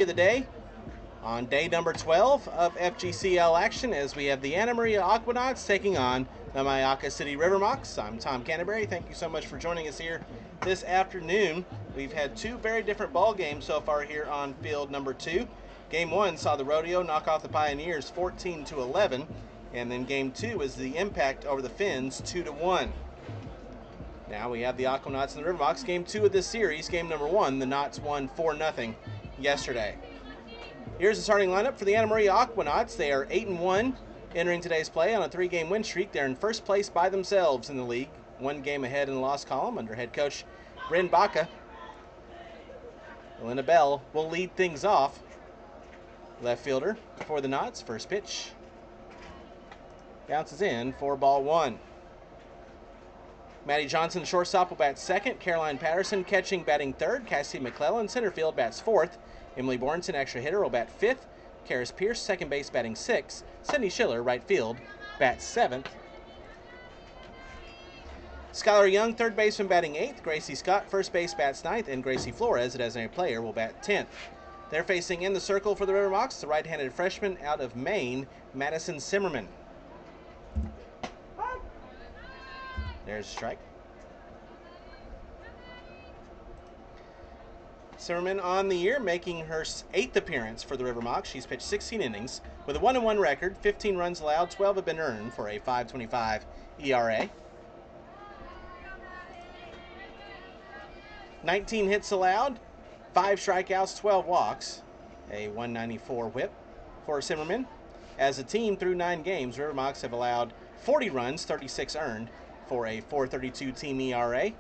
of the day on day number 12 of FGCL action as we have the Anna Maria Aquanauts taking on the Myakka City River Mocs. I'm Tom Canterbury. Thank you so much for joining us here this afternoon. We've had two very different ball games so far here on field number 2. Game 1 saw the Rodeo knock off the Pioneers 14-11, and then Game 2 is the Impact over the Finns 2-1. Now we have the Aquanauts and the River Mocs. Game 2 of this series, game number 1, the Knots won 4-0 yesterday. Here's the starting lineup for the Anna Maria Aquanauts. They are 8-1 entering today's play on a 3-game win streak. They're in first place by themselves in the league, one game ahead in the loss column under head coach Bryn Baca. Elena Bell will lead things off. Left fielder for the Knots. First pitch bounces in for ball 1. Maddie Johnson, shortstop, will bat second. Caroline Patterson, catching, batting third. Cassie McClellan, center field, bats fourth. Emily Bornson, extra hitter, will bat fifth. Karis Pierce, second base, batting sixth. Sydney Schiller, right field, bats seventh. Skylar Young, third baseman, batting eighth. Gracie Scott, first base, bats ninth. And Gracie Flores, a designated player, will bat 10th. They're facing in the circle for the River Mocs, the right-handed freshman out of Maine, Madison Simmerman. There's a strike. Zimmerman on the year, making her 8th appearance for the River Mocs. She's pitched 16 innings with a 1-1 record, 15 runs allowed, 12 have been earned for a 5.25 ERA. 19 hits allowed, 5 strikeouts, 12 walks, a 194 whip for Zimmerman. As a team through 9 games, River Mocs have allowed 40 runs, 36 earned, for a 4.32 team ERA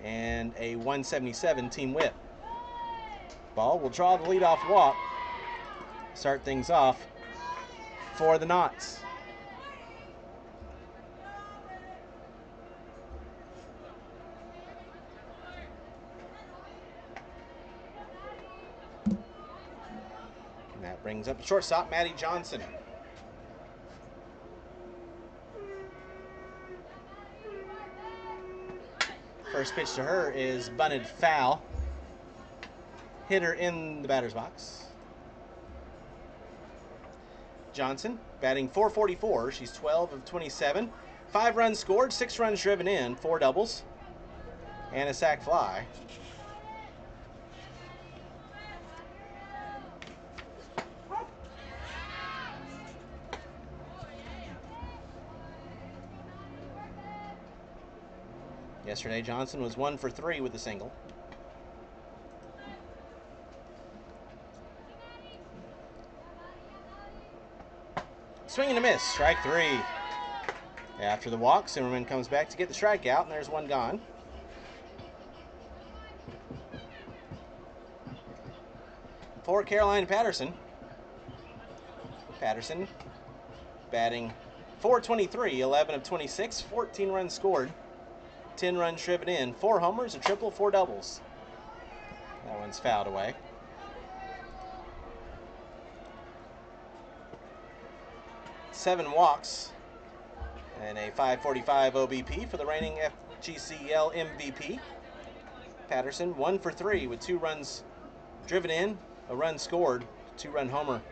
and a 177 team whip. Ball will draw the leadoff walk, start things off for the Knots. And that brings up the shortstop, Maddie Johnson. First pitch to her is bunted foul. Hitter in the batter's box. Johnson batting .444. She's 12 of 27. 5 runs scored, 6 runs driven in, 4 doubles, and a sac fly. Yesterday, Johnson was 1 for 3 with a single. Swing and a miss, strike 3. After the walk, Zimmerman comes back to get the strikeout, and there's one gone. For Caroline Patterson. Patterson batting .423, 11 of 26, 14 runs scored, 10 runs driven in, 4 homers, a triple, 4 doubles. That one's fouled away. Seven walks and a 5.45 OBP for the reigning FGCL MVP. Patterson 1 for 3 with 2 runs driven in, a run scored, 2-run homer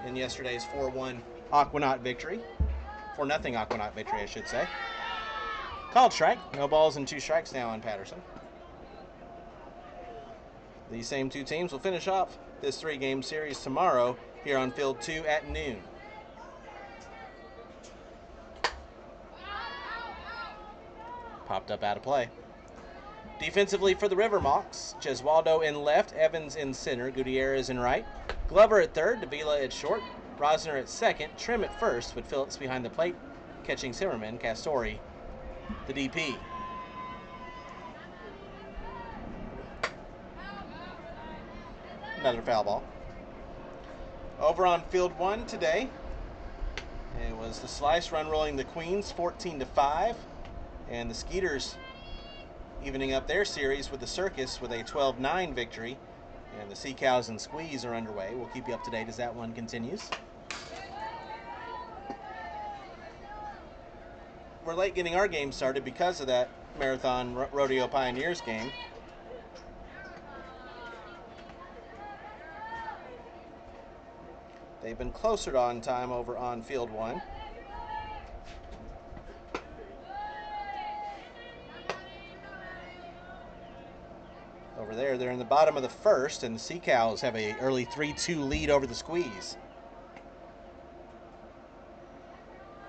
in yesterday's 4-1 Aquanaut victory. 4-0 Aquanaut victory, I should say. Called strike. No balls and 2 strikes now on Patterson. These same 2 teams will finish off this 3-game series tomorrow here on Field 2 at noon. Popped up out of play. Defensively for the River Mocs, Gesualdo in left, Evans in center, Gutierrez in right, Glover at third, Davila at short, Rosner at second, Trim at first with Phillips behind the plate, catching Zimmerman, Castori, the DP. Another foul ball. Over on field 1 today, it was the Slice run rolling the Queens 14-5. And the Skeeters evening up their series with the Circus with a 12-9 victory. And the Sea Cows and Squeeze are underway. We'll keep you up to date as that one continues. We're late getting our game started because of that Marathon Rodeo Pioneers game. They've been closer to on time over on field one. Over there, they're in the bottom of the first, and the Sea Cows have a early 3-2 lead over the Squeeze.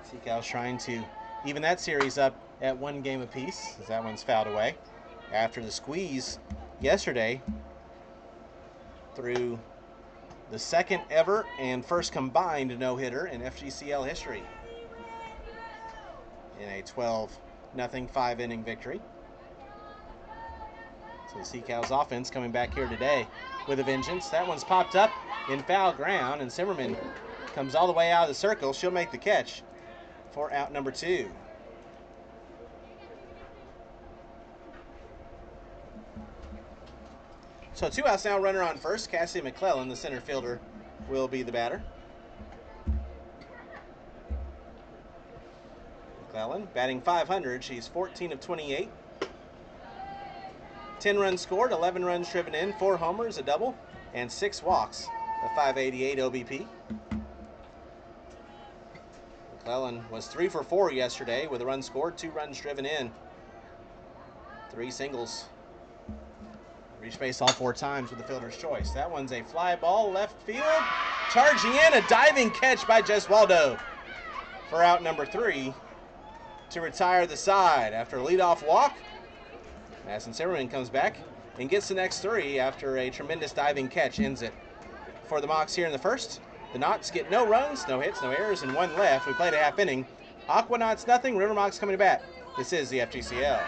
Sea Cows trying to even that series up at 1 game apiece, as that one's fouled away. After the Squeeze yesterday threw the second ever and first combined no-hitter in FGCL history in a 12-0 5-inning victory. So the Sea Cows offense coming back here today with a vengeance. That one's popped up in foul ground, and Zimmerman comes all the way out of the circle. She'll make the catch for out number 2. So 2 outs now, runner on first. Cassie McClellan, the center fielder, will be the batter. McClellan batting .500. She's 14 of 28. 10 runs scored, 11 runs driven in, 4 homers, a double, and 6 walks. A .588 OBP. McClellan was 3 for 4 yesterday with a run scored, 2 runs driven in, 3 singles. Reached base all 4 times with the fielder's choice. That one's a fly ball left field. Charging in, a diving catch by Jess Waldo for out number 3 to retire the side after a leadoff walk. Madison Zimmerman comes back and gets the next 3 after a tremendous diving catch ends it. For the Mocs here in the first, the Knots get no runs, no hits, no errors, and 1 left. We played a half inning. Aquanauts nothing, River Mocs coming to bat. This is the FGCL.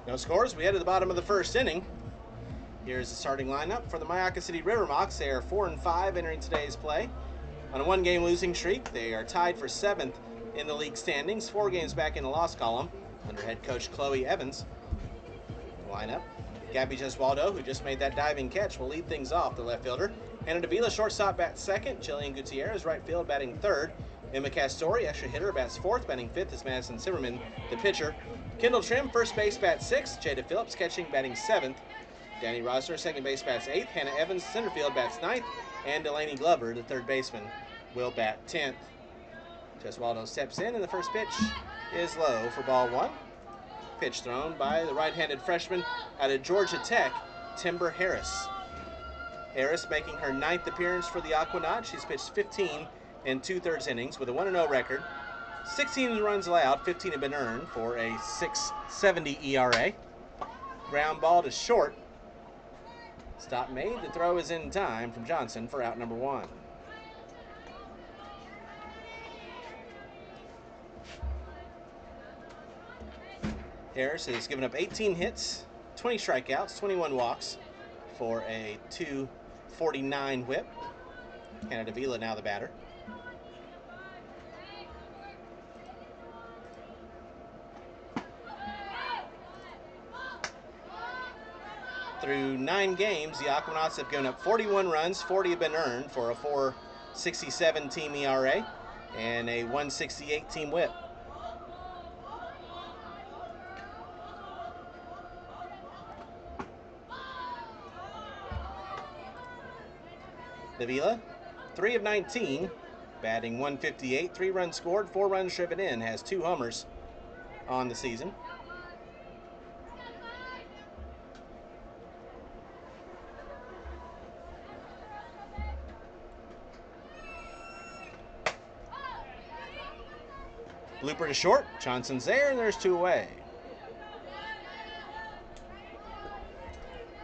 No scores. We head to the bottom of the first inning. Here's the starting lineup for the Myakka City River Mocs. They are 4-5 entering today's play. On a 1-game losing streak, they are tied for 7th in the league standings, 4 games back in the loss column under head coach Chloe Evans. Lineup: Gabby Gesualdo, who just made that diving catch, will lead things off, the left fielder. Hannah Davila, shortstop, bats second. Jillian Gutierrez, right field, batting third. Emma Castori, extra hitter, bats fourth. Batting fifth is Madison Zimmerman, the pitcher. Kendall Trim, first base, bats sixth. Jada Phillips, catching, batting seventh. Danny Rosner, second base, bats eighth. Hannah Evans, center field, bats ninth. And Delaney Glover, the third baseman, will bat 10th. Gesualdo steps in, and the first pitch is low for ball 1. Pitch thrown by the right-handed freshman out of Georgia Tech, Timber Harris. Harris making her 9th appearance for the Aquanauts. She's pitched 15 and 2/3 innings with a 1-0 record. 16 runs allowed, 15 have been earned for a 6.70 ERA. Ground ball to short. Stop made. The throw is in time from Johnson for out number 1. Harris has given up 18 hits, 20 strikeouts, 21 walks for a 2.49 whip. Hannah Davila now the batter. Through 9 games, the Aquanauts have given up 41 runs, 40 have been earned for a 4.67 team ERA and a 1.68 team whip. Davila, 3 of 19, batting 158, 3 runs scored, 4 runs driven in, has 2 homers on the season. Blooper to short. Johnson's there, and there's 2 away.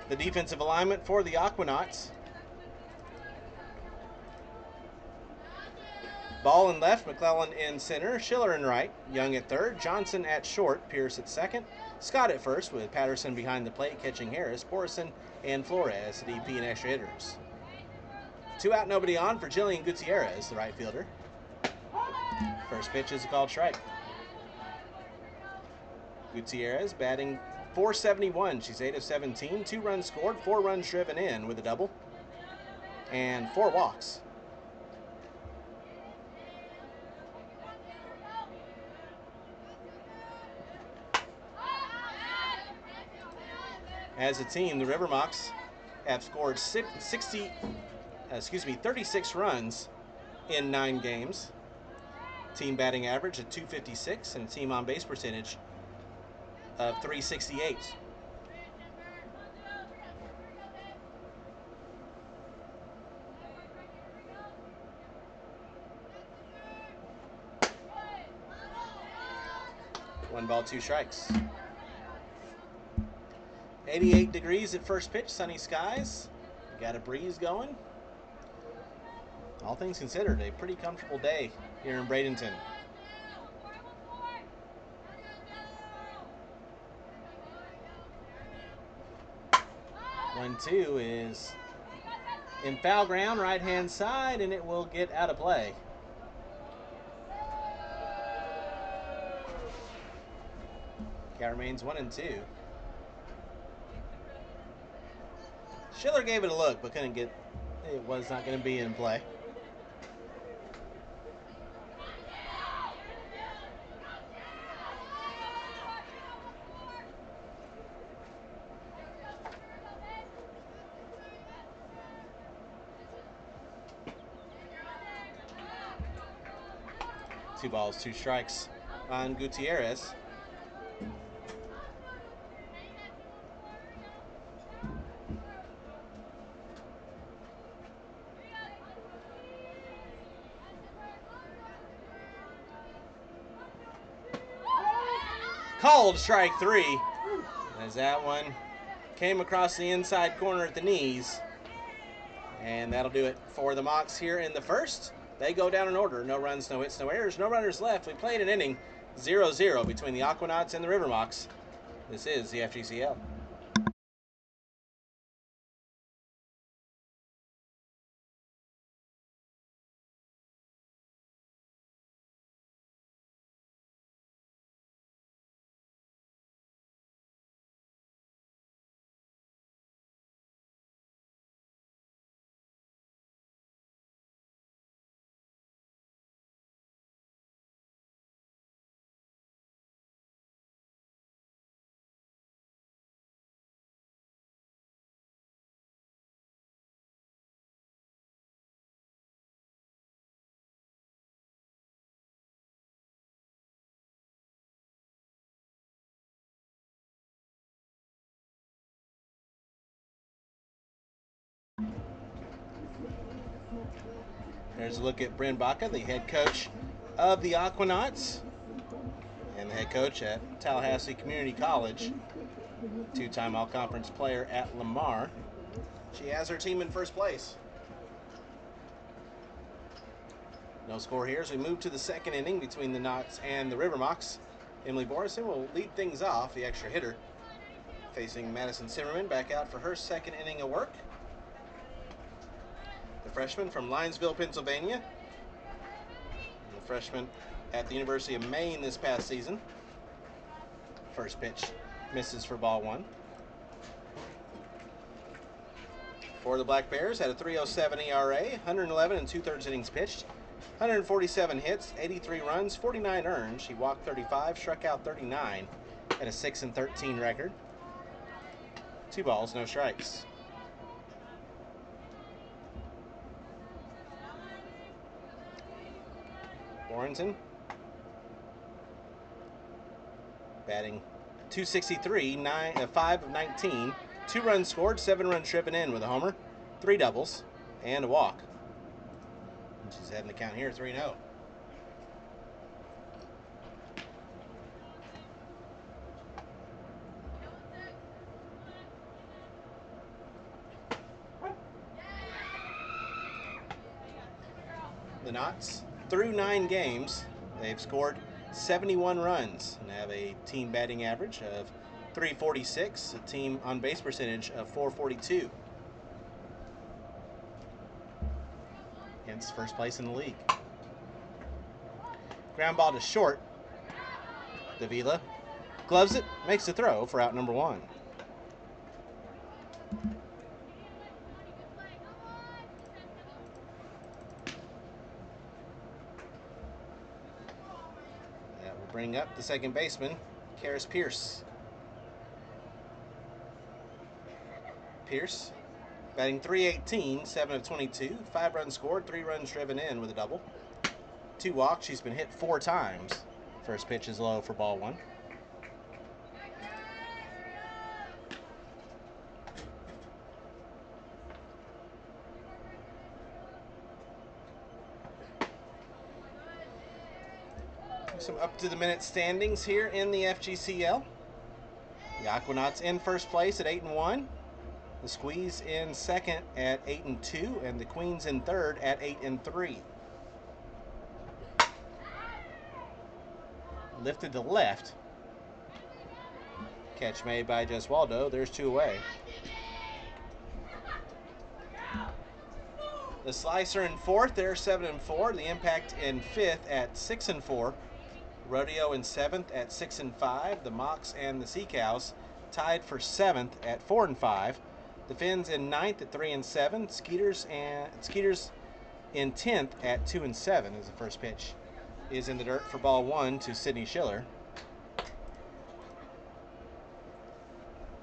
The defensive alignment for the Aquanauts. Ball in left, McClellan in center, Schiller in right, Young at third, Johnson at short, Pierce at second, Scott at first with Patterson behind the plate catching Harris, Borison, and Flores, the DP and extra hitters. 2 out, nobody on for Jillian Gutierrez, the right fielder. First pitch is a called strike. Gutierrez batting .471. She's 8 of 17. 2 runs scored, 4 runs driven in with a double, and 4 walks. As a team, the River Mocs have scored 36 runs in 9 games. Team batting average of .256 and team on base percentage of .368. One ball, 2 strikes. 88 degrees at first pitch, sunny skies. Got a breeze going. All things considered, a pretty comfortable day here in Bradenton. One, 2 is in foul ground, right-hand side, and it will get out of play. Count remains 1 and 2. Schiller gave it a look, but couldn't get. It was not going to be in play. Two balls, 2 strikes on Gutierrez. Called strike 3, as that one came across the inside corner at the knees. And that'll do it for the Mocs here in the first. They go down in order. No runs, no hits, no errors, no runners left. We played an inning 0-0 between the Aquanauts and the River Mocs. This is the FGCL. There's a look at Bryn Baca, the head coach of the Aquanauts and the head coach at Tallahassee Community College, 2-time all-conference player at Lamar. She has her team in first place. No score here as we move to the second inning between the Knots and the River Mocs. Emily Borison will lead things off, the extra hitter, facing Madison Simmerman back out for her second inning of work. The freshman from Linesville, Pennsylvania. The freshman at the University of Maine this past season. First pitch misses for ball 1. For the Black Bears, had a .307 ERA, 111 2/3 innings pitched, 147 hits, 83 runs, 49 earned. She walked 35, struck out 39, at a 6-13 record. 2 balls, no strikes. Warrington batting .263, 5 of 19, 2 runs scored, 7 runs driven in with a homer, 3 doubles, and a walk. And she's heading the count here 3-0. The Knots, through 9 games, they've scored 71 runs and have a team batting average of 346, a team on base percentage of 442. Hence first place in the league. Ground ball to short. Davila gloves it, makes the throw for out number 1. That will bring up the second baseman, Karis Pierce. Pierce batting .318, 7 of 22, 5 runs scored, 3 runs driven in with a double. 2 walks, she's been hit 4 times. First pitch is low for ball 1. Some up-to-the-minute standings here in the FGCL. The Aquanauts in first place at 8-1. The Squeeze in second at 8-2, and the Queens in third at 8-3. Lifted to left. Catch made by Jeswaldo. There's 2 away. The Slicer in fourth, they're 7-4. The Impact in fifth at 6-4. Rodeo in 7th at 6-5. The Mocs and the Sea Cows tied for 7th at 4-5. The Finns in 9th at 3-7. Skeeters in 10th at 2-7 as the first pitch is in the dirt for ball 1 to Sydney Schiller.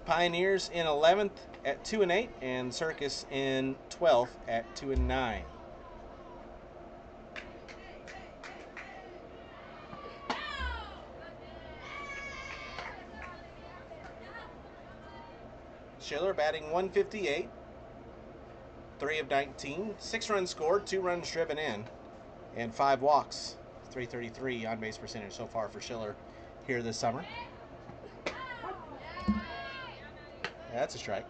Pioneers in 11th at 2-8, and Circus in 12th at 2-9. Schiller batting .158, 3 of 19, 6 runs scored, 2 runs driven in, and 5 walks. .333 on base percentage so far for Schiller here this summer. That's a strike.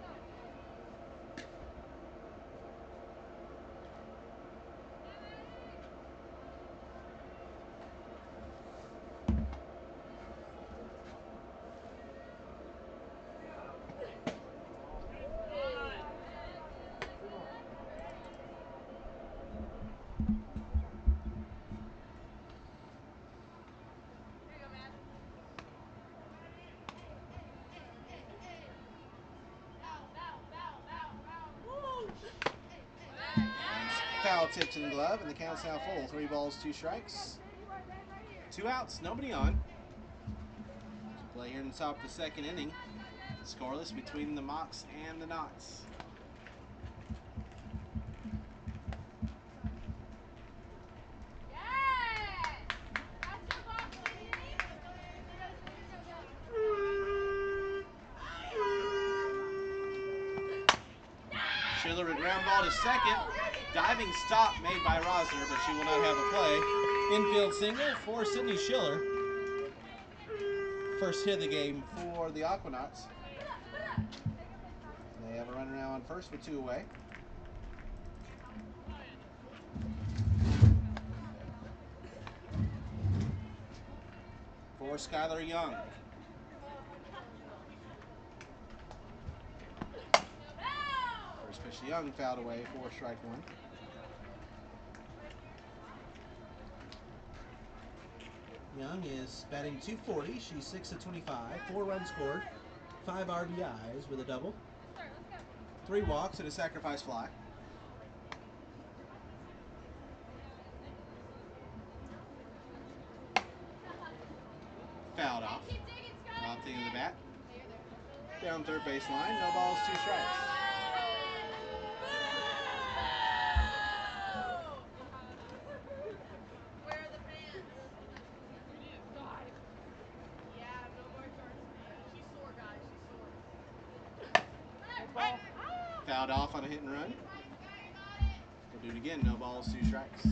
Foul tip to the glove, and the count's now full. 3 balls, 2 strikes. 2 outs, nobody on. Play here in the top of the second inning. Scoreless between the Mocs and the Knots. Schiller a ground ball to second. Diving stop made by Rosner, but she will not have a play. Infield single for Sydney Schiller. First hit of the game for the Aquanauts. They have a runner now on first with 2 away. For Skylar Young. First pitch to Young, fouled away for strike 1. Young is batting .240. She's 6 of 25, 4 runs scored, 5 RBIs with a double, 3 walks and a sacrifice fly. Fouled off. Off the end of the bat. Down third baseline. No balls, 2 strikes. Fouled off on a hit and run. We'll do it again. No balls, 2 strikes.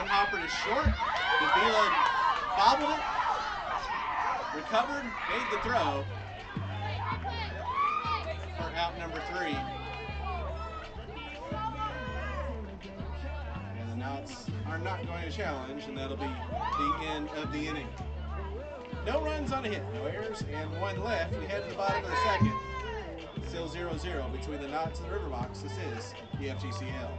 one hopper to short. Davila bobbled it, recovered, made the throw for out number 3. And the Knots are not going to challenge, and that'll be the end of the inning. No runs on a hit, no errors, and one left. We head to the bottom of the second. Still 0-0 between the Knots and the River Mocs. This is the FGCL.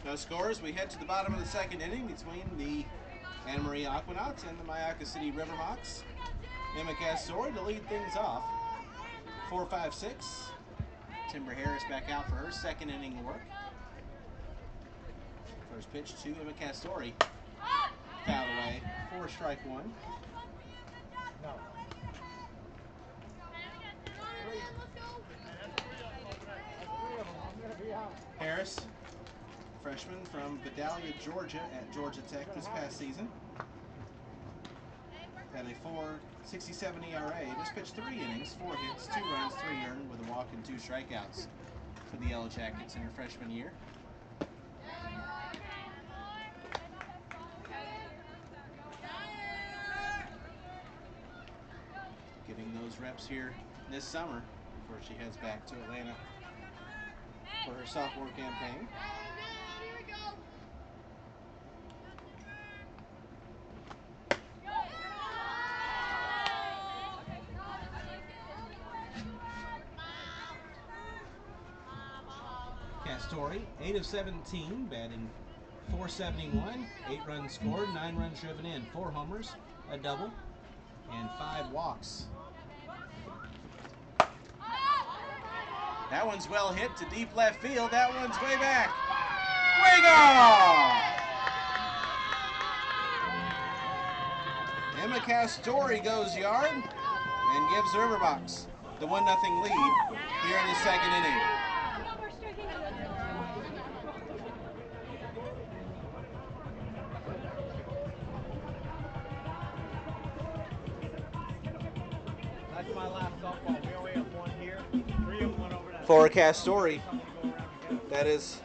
No scores. We head to the bottom of the second inning between the Anna Maria Aquanauts and the Myakka City River Mocs. Emma Castori to lead things off. 4-5-6. Timber Harris back out for her second inning of work. First pitch to Emma Castori. Fouled away. 4 strike 1. Harris, freshman from Vidalia, Georgia at Georgia Tech this past season. Had a 4.67 ERA. Just pitched 3 innings, 4 hits, 2 runs, 3 earned with a walk and 2 strikeouts for the Yellow Jackets in her freshman year. Getting those reps here this summer before she heads back to Atlanta for her sophomore campaign. Castori, 8 of 17, batting .471, 8 runs scored, 9 runs driven in, 4 homers, a double, and 5 walks. That one's well hit to deep left field. That one's way back. Way gone! Emma Castori goes yard and gives the River Mocs the 1-0 lead here in the second inning. That's my last softball. We only have 1 here, 3 of 1 over there. For Castori, that is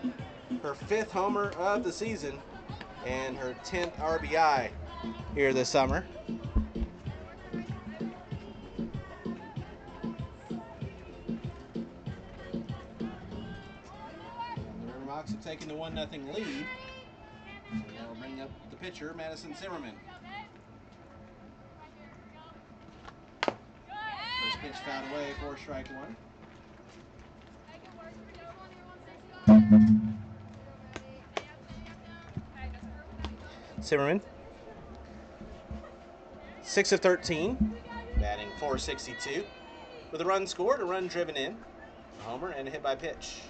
her 5th homer of the season and her 10th RBI here this summer. The River Mocs have taken the 1-0 lead. And they'll bring up the pitcher, Madison Zimmerman. First pitch fouled away, 4 strike 1. Zimmerman, 6 of 13, batting .462, with a run scored, a run driven in, a homer, and a hit by pitch.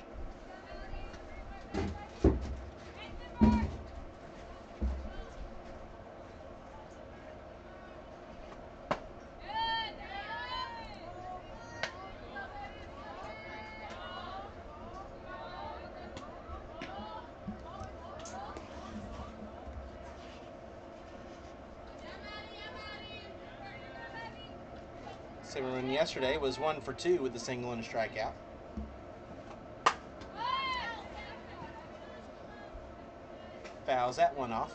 Zimmerman yesterday was 1 for 2 with a single and a strikeout. Fouls that one off.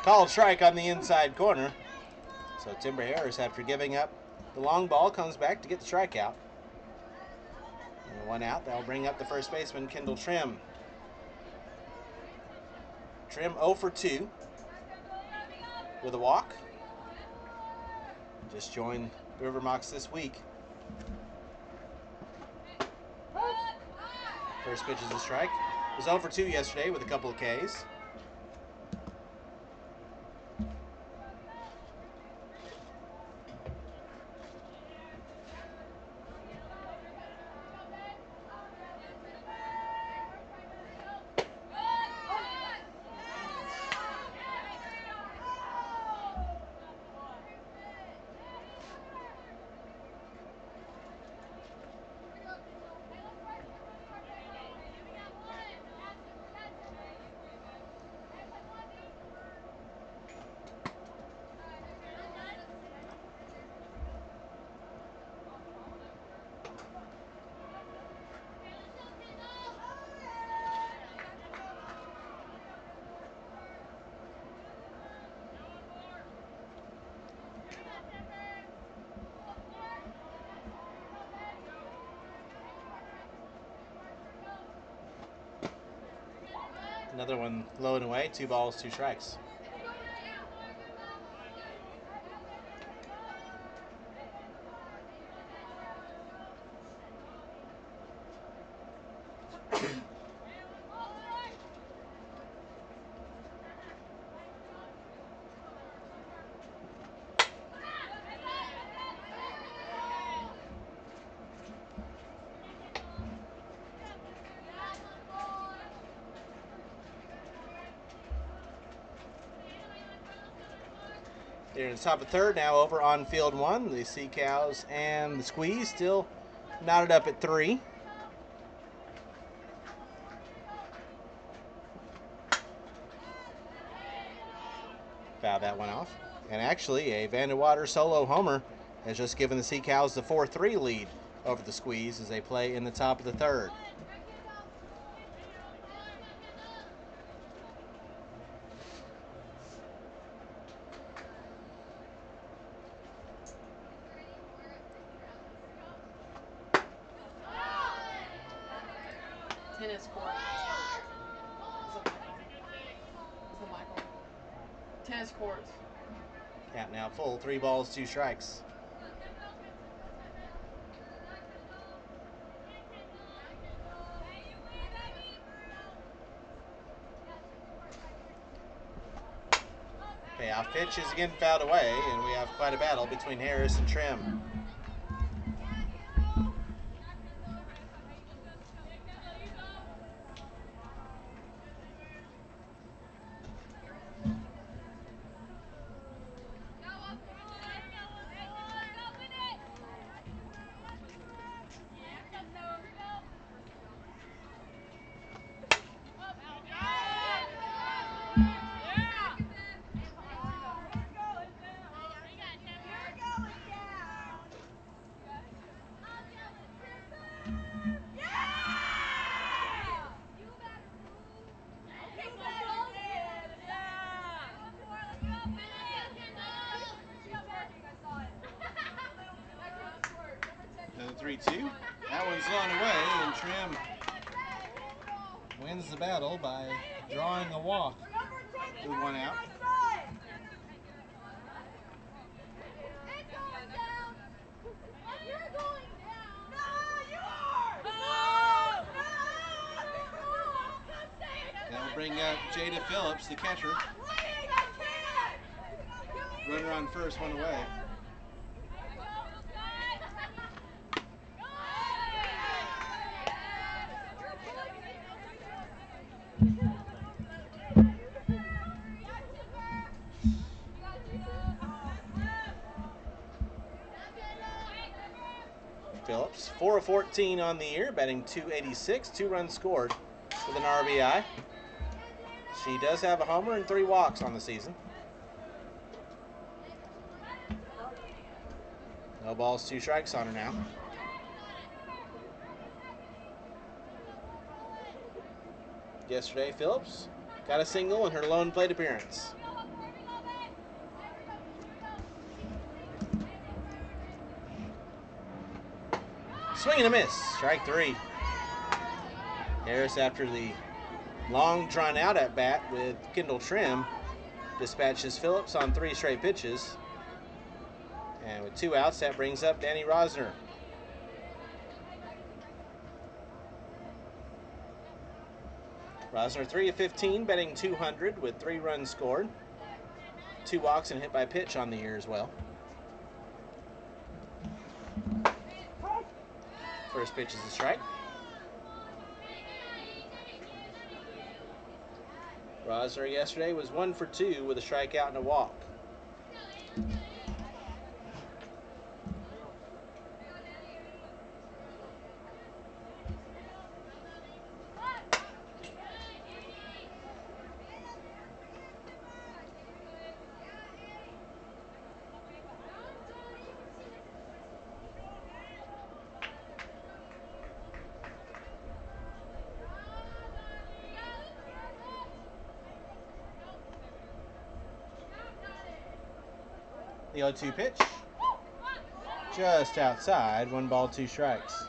Called strike on the inside corner. So Timber Harris, after giving up the long ball, comes back to get the strikeout. And one out. That'll bring up the first baseman, Kendall Trim. Trim 0 for 2 with a walk. Just joined River Mocs this week. First pitch is a strike. Was 0 for 2 yesterday with a couple of Ks. Another one low and away. 2 balls, 2 strikes. They're in the top of third now, over on field 1. The Sea Cows and the Squeeze still knotted up at 3. Foul that one off. And actually, a Vandewater solo homer has just given the Sea Cows the 4-3 lead over the Squeeze as they play in the top of the third. Tennis court. Is the Michael? Tennis courts. Count now full. 3 balls, 2 strikes. Payoff pitch is again fouled away, and we have quite a battle between Harris and Trim. Another 3-2. That one's blown away, and Trim wins the battle by drawing a walk with 1 out. That'll bring up Jada Phillips, the catcher. Runner on first, 1 away. 4 of 14 on the year, batting .286, 2 runs scored with an RBI. She does have a homer and 3 walks on the season. No balls, 2 strikes on her now. Yesterday, Phillips got a single in her lone plate appearance. Swing and a miss, strike 3. Harris, after the long drawn-out at-bat with Kendall Trim, dispatches Phillips on 3 straight pitches. And with 2 outs, that brings up Danny Rosner. Rosner 3 of 15, batting .200 with 3 runs scored. 2 walks and hit by pitch on the year as well. First pitch is a strike. Rosner yesterday was 1 for 2 with a strikeout and a walk. The 0-2 pitch, just outside, 1 ball, 2 strikes.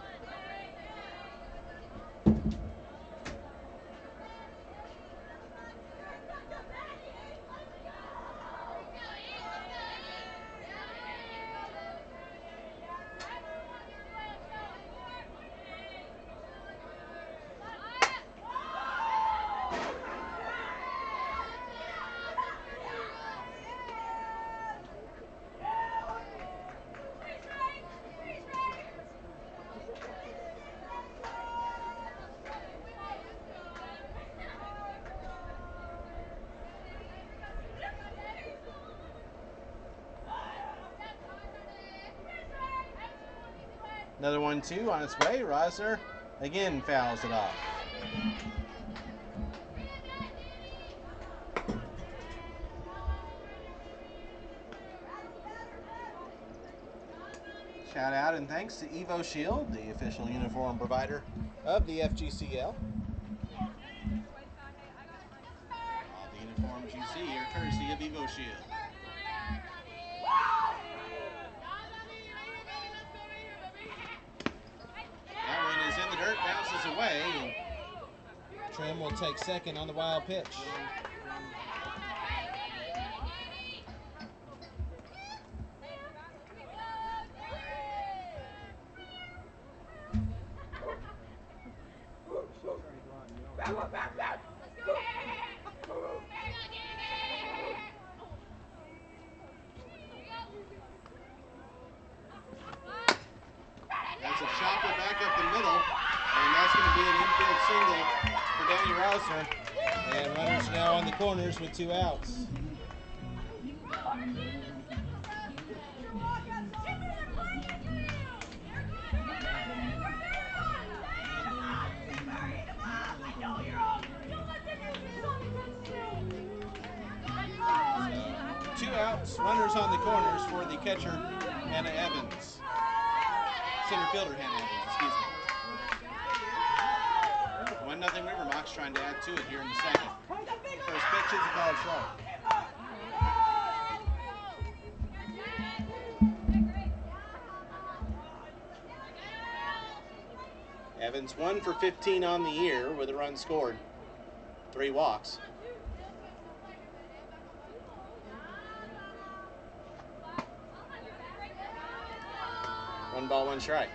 Another 1-2 on its way. Rosner again fouls it off. Shout out and thanks to Evo Shield, the official uniform provider of the FGCL. All the uniforms you see are courtesy of Evo Shield. That one is in the dirt, bounces away, and Trim will take second on the wild pitch. That's a chopper back up the middle, and that's going to be an infield single for Danny Rosner. And runners now on the corners with 2 outs. So, 2 outs, runners on the corners for the catcher, Hannah Evans. Center fielder, Hannah Evans, excuse me. 1-0 River Mocs trying to add to it here in the second. First pitch is a called strike. Evans 1 for 15 on the year with a run scored. 3 walks. One ball, 1 strike.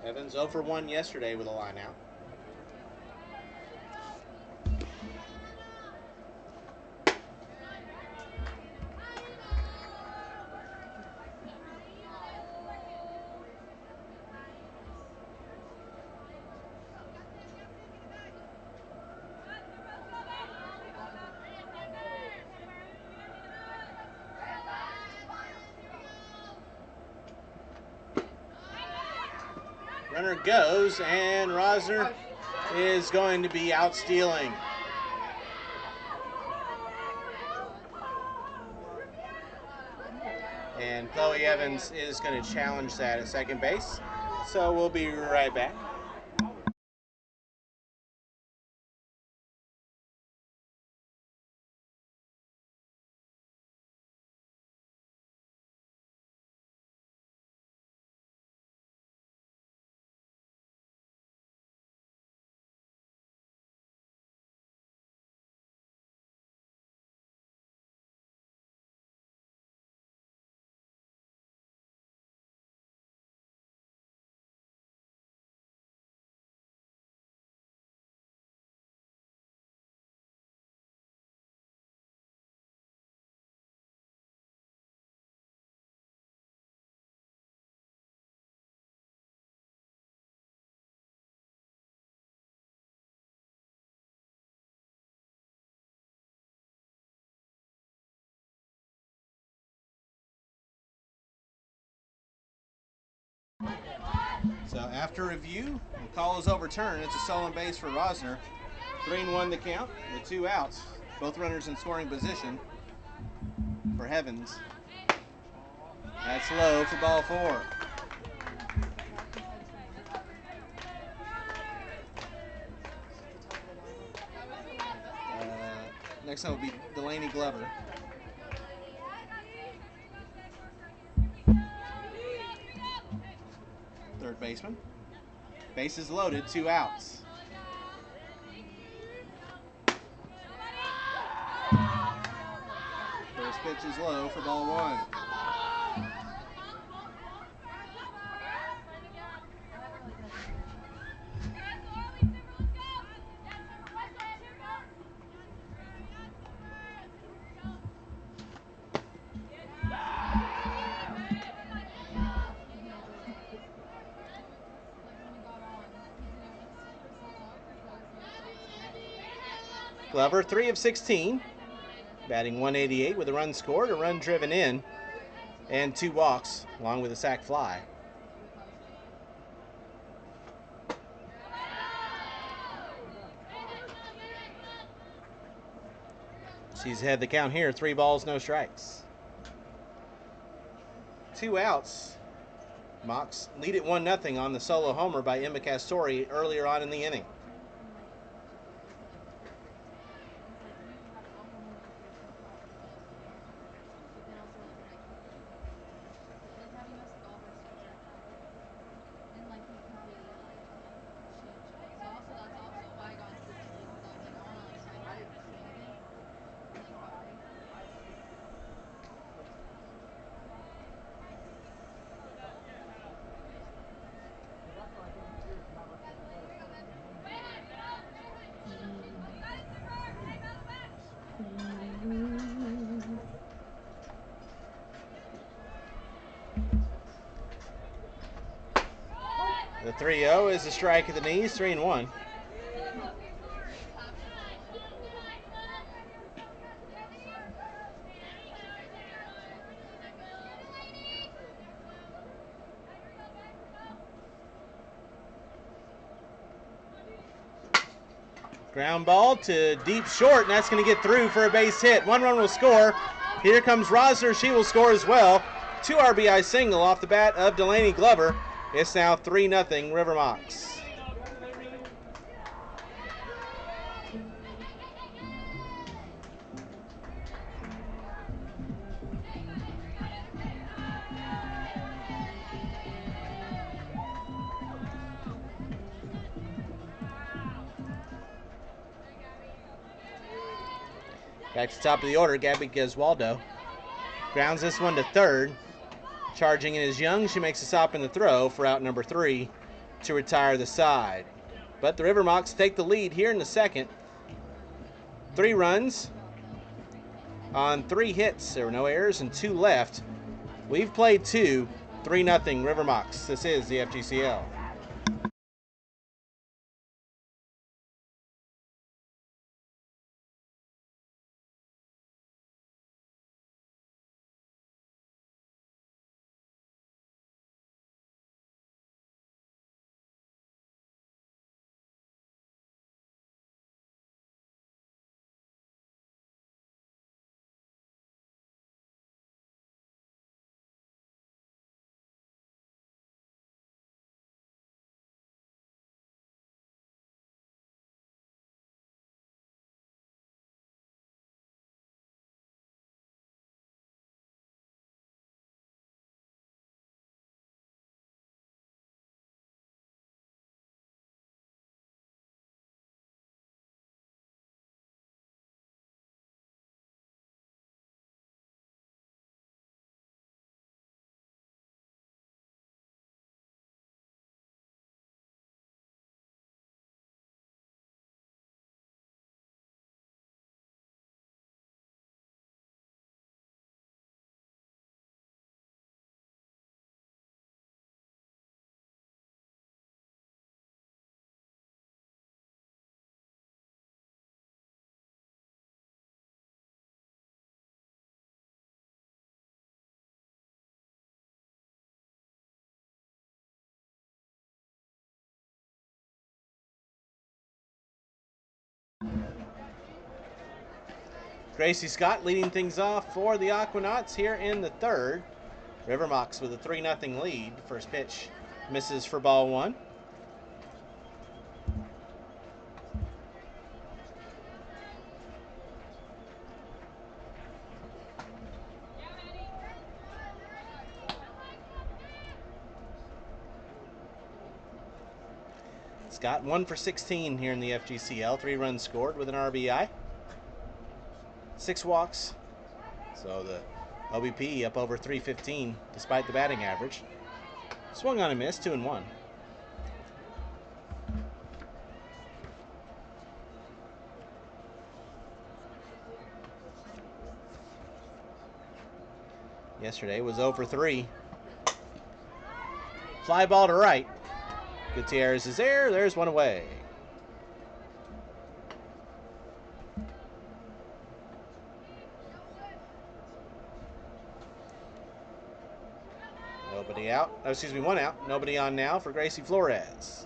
Evans 0 for 1 yesterday with a line out. Runner goes, and Rosner is going to be out stealing. And Chloe Evans is going to challenge that at second base. So we'll be right back. So after review, the call is overturned. It's a stolen base for Rosner. 3-1 the count with 2 outs. Both runners in scoring position for Heavens. That's low for ball 4. Next up will be Delaney Glover. Third baseman. Bases loaded, 2 outs. First pitch is low for ball 1. Glover, 3 of 16, batting 188 with a run scored, a run driven in, and 2 walks, along with a sac fly. She's had the count here, 3 balls, no strikes. 2 outs. Mocs lead it 1-0 on the solo homer by Emma Castori earlier on in the inning. The 3-0 is a strike at the knees, 3-1. Ground ball to deep short, and that's going to get through for a base hit. 1 run will score. Here comes Rosner. She will score as well. 2 RBI single off the bat of Delaney Glover. It's now 3-0 River Mocs. Back to the top of the order, Gabby Gesualdo grounds this one to third. Charging in is Young. She makes a stop in the throw for out number 3 to retire the side. But the River Mocs take the lead here in the second. 3 runs on 3 hits. There were no errors and 2 left. We've played 2, 3-0 River Mocs. This is the FGCL. Gracie Scott leading things off for the Aquanauts here in the third. River Mocs with a 3-0 lead. First pitch misses for ball one. Scott 1 for 16 here in the FGCL. 3 runs scored with an RBI. 6 walks. So the OBP up over 315 despite the batting average. Swung on a miss, 2-1. Yesterday was 0 for 3. Fly ball to right. Gutierrez is there. There's one away. Nobody out. Oh, excuse me, one out. Nobody on now for Gracie Flores.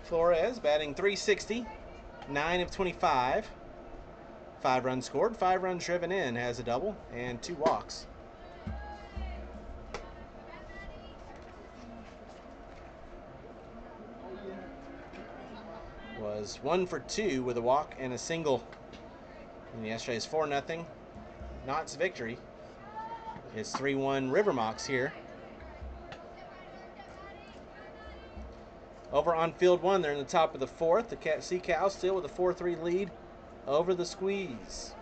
Flores batting .360, 9 of 25. 5 runs scored, 5 runs driven in, has a double, and 2 walks. Was 1 for 2 with a walk and a single in yesterday's 4-0 Knott's victory. It's 3-1 River Mocs here. Over on field 1, they're in the top of the 4th. The Sea Cows still with a 4-3 lead over the Squeeze.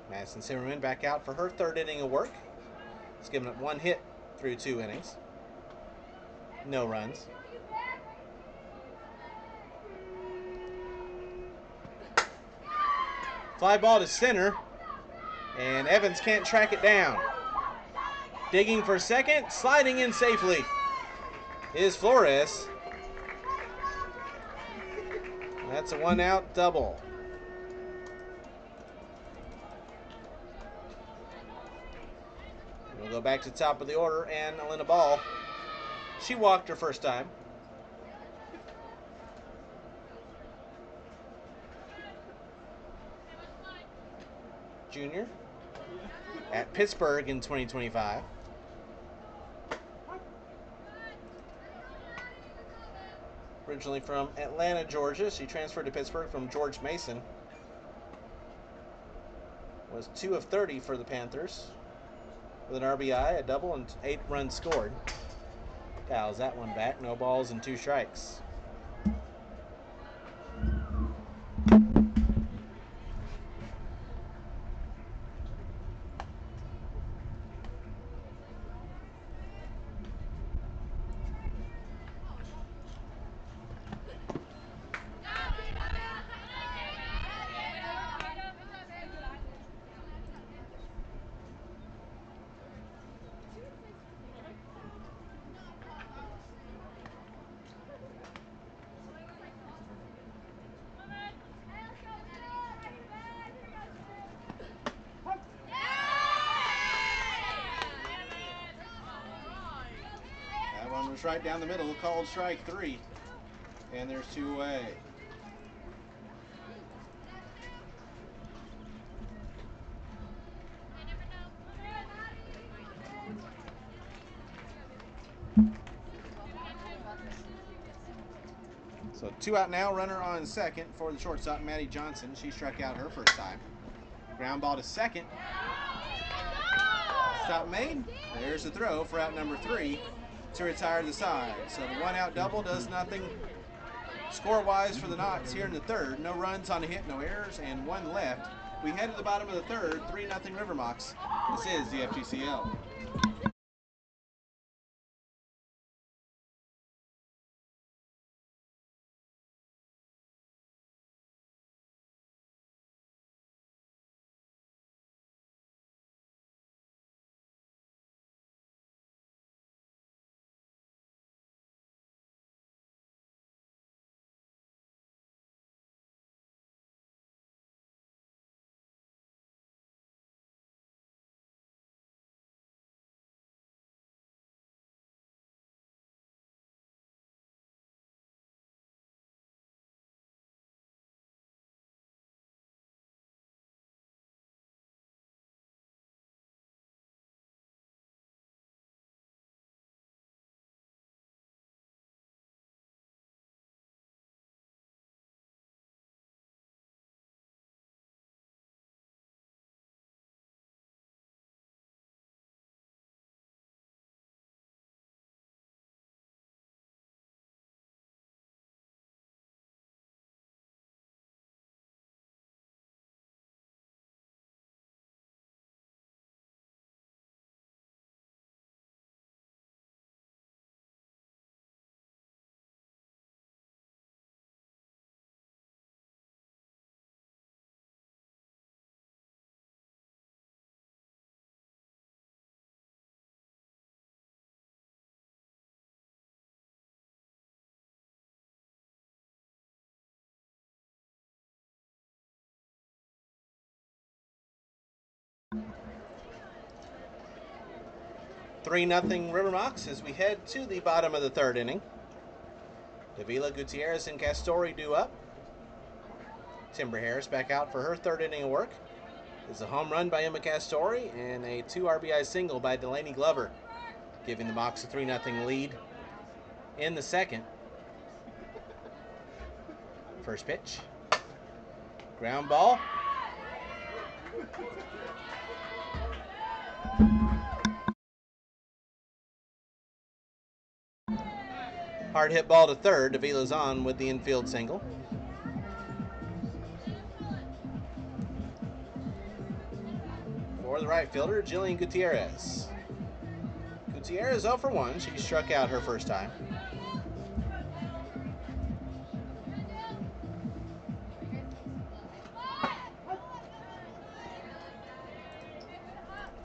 Madison Zimmerman back out for her 3rd inning of work. She's given up 1 hit through 2 innings. No runs. Fly ball to center, and Evans can't track it down. Digging for second, sliding in safely is Flores. That's a 1-out double. We'll go back to the top of the order, and Elena Ball. She walked her first time. Junior at Pittsburgh in 2025. Originally from Atlanta, Georgia. She transferred to Pittsburgh from George Mason. Was 2 of 30 for the Panthers with an RBI, a double, and 8 runs scored. Fouls that one back. No balls and 2 strikes. One was right down the middle, called strike 3. And there's 2 away. So 2 out now, runner on second for the shortstop, Maddie Johnson. She struck out her first time. Ground ball to second. Stop made. There's the throw for out number 3 to retire the side. So the 1-out double does nothing score-wise for the Knots here in the third. No runs on a hit, no errors, and 1 left. We head to the bottom of the third, 3-0 River Mocs. This is the FGCL. 3-0 River Mocs as we head to the bottom of the third inning. Davila, Gutierrez, and Castori due up. Timber Harris back out for her third inning of work. It's a home run by Emma Castori and a 2 RBI single by Delaney Glover, giving the Mocs a 3-0 lead in the second. First pitch. Ground ball. Hard hit ball to third. Davila's on with the infield single. For the right fielder, Jillian Gutierrez. Gutierrez 0 for 1. She struck out her first time.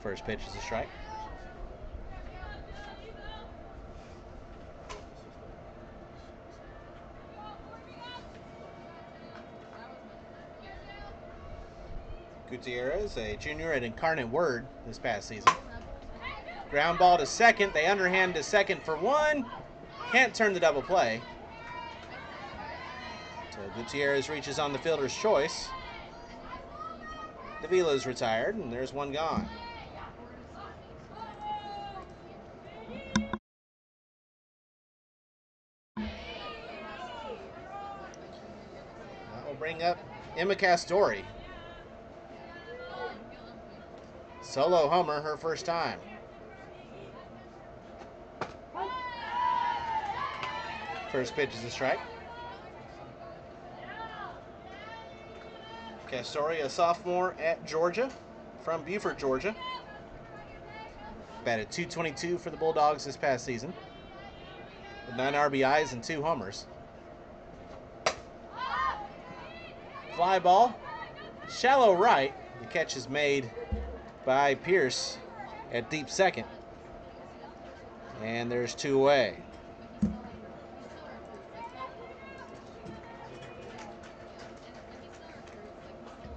First pitch is a strike. Gutierrez, a junior at Incarnate Word this past season. Ground ball to second. They underhand to second for 1. Can't turn the double play. So Gutierrez reaches on the fielder's choice. Davila's retired, and there's one gone. That will bring up Emma Castori. Solo homer her first time. First pitch is a strike. Castori, a sophomore at Georgia, from Beaufort, Georgia. Batted .222 for the Bulldogs this past season, with 9 RBIs and 2 homers. Fly ball, shallow right. The catch is made by Pierce at deep second. And there's 2 away.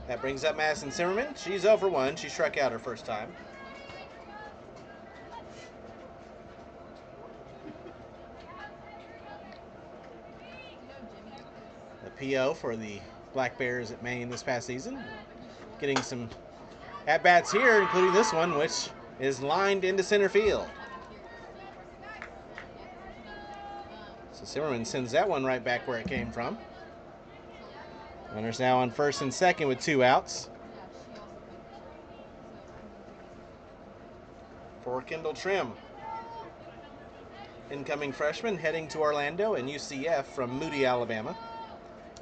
That brings up Madison Zimmerman. She's 0 for 1. She struck out her first time. The PO for the Black Bears at Maine this past season. Getting some at-bats here, including this one, which is lined into center field. So Zimmerman sends that one right back where it came from. Runners now on first and second with 2 outs. For Kendall Trim. Incoming freshman heading to Orlando and UCF from Moody, Alabama.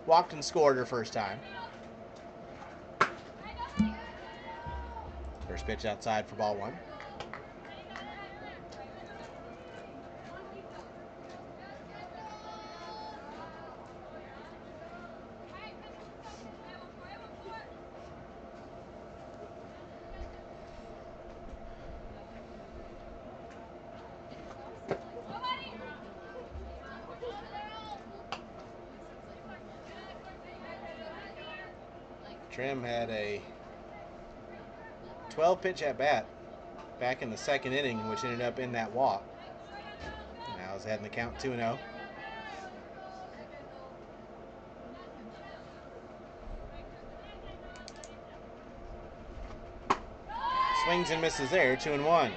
Walked and scored her first time. First pitch outside for ball 1. Trim had a 12-pitch at-bat back in the second inning, which ended up in that walk. Now is ahead in the count 2-0. Swings and misses there, 2-1.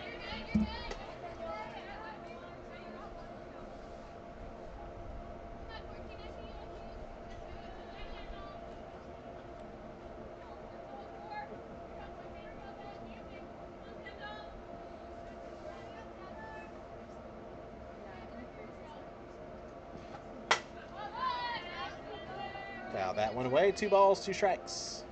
Foul that one away. 2 balls, 2 strikes.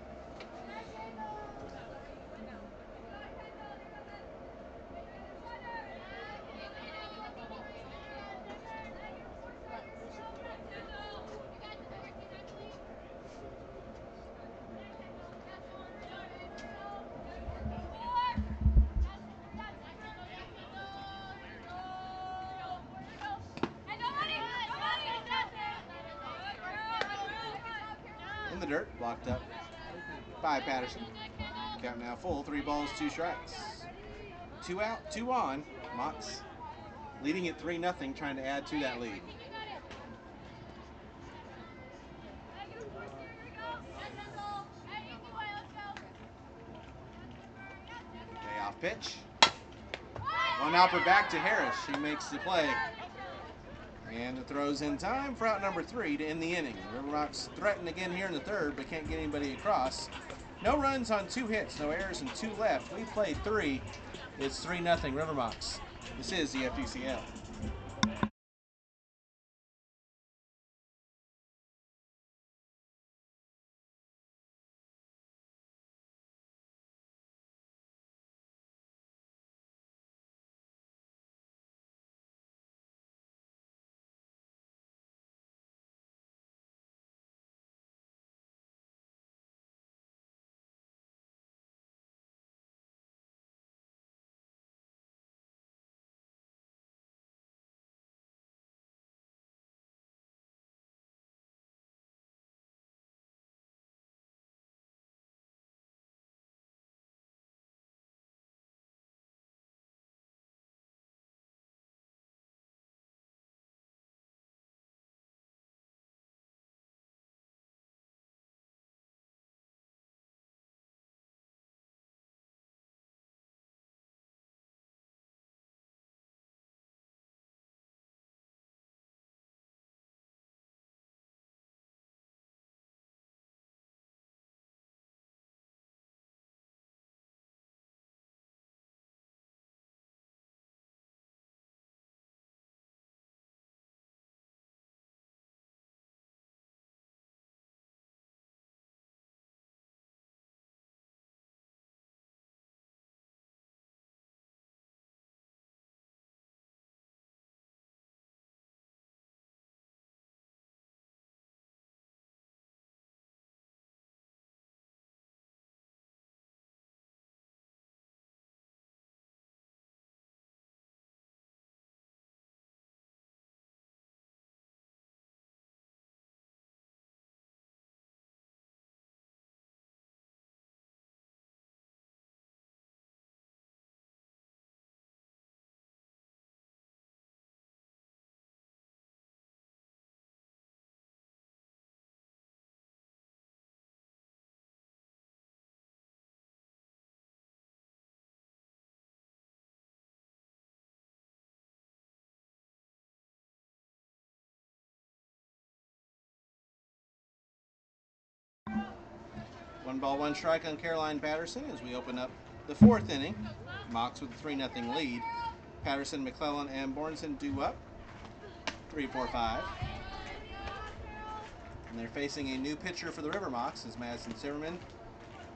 In the dirt, blocked up by Patterson. Count now full, 3 balls, 2 strikes. 2 out, 2 on. Mocs leading at 3-0, trying to add to that lead. Payoff pitch. One hopper back to Harris. She makes the play. And the throw's in time for out number 3 to end the inning. River Mocs threaten again here in the third, but can't get anybody across. No runs on 2 hits, no errors, and 2 left. We played 3. It's 3-0 River Mocs. This is the FGCL. One ball, one strike on Caroline Patterson as we open up the 4th inning. Mocs with a 3-0 lead. Patterson, McClellan, and Bornson due up. 3-4-5. And they're facing a new pitcher for the River Mocs as Madison Zimmerman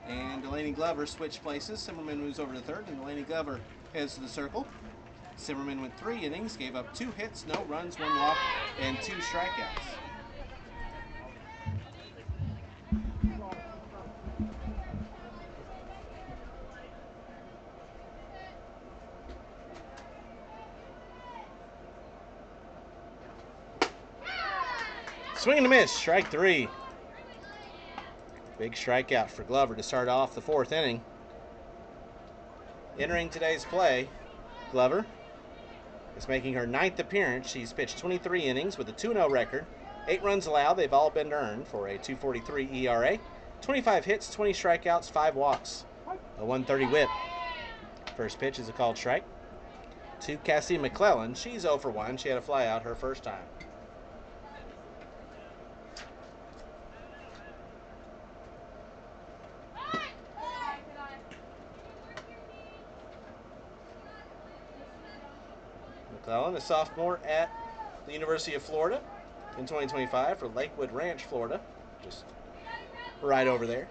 and Delaney Glover switch places. Zimmerman moves over to third, and Delaney Glover heads to the circle. Zimmerman went 3 innings, gave up 2 hits, no runs, 1 walk, and 2 strikeouts. Swing and a miss, strike 3. Big strikeout for Glover to start off the 4th inning. Entering today's play, Glover is making her 9th appearance. She's pitched 23 innings with a 2-0 record. 8 runs allowed, they've all been earned for a 2.43 ERA. 25 hits, 20 strikeouts, 5 walks, a 130 whip. First pitch is a called strike to Cassie McClellan. She's 0 for 1. She had a fly out her first time. McClellan, a sophomore at the University of Florida in 2025 for Lakewood Ranch, Florida. Just right over there.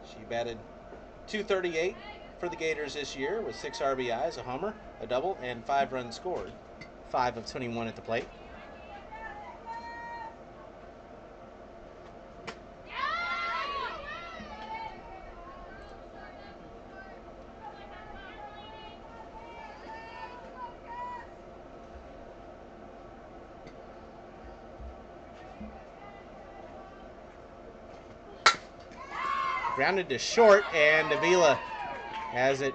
She batted .238 for the Gators this year with 6 RBIs, a homer, a double, and 5 runs scored. 5 of 21 at the plate. grounded to short, and Davila has it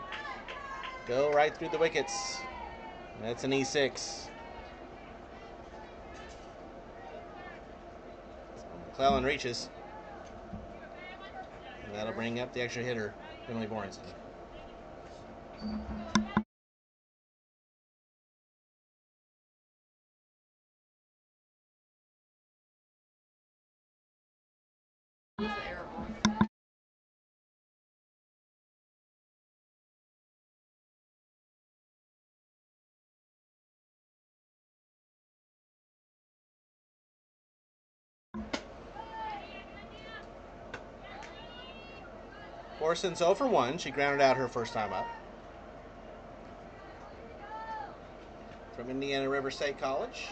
go right through the wickets. That's an E6. McClellan reaches. And that'll bring up the extra hitter, Emily Borenson. Borson's 0 for 1. She grounded out her first time up. From Indiana River State College.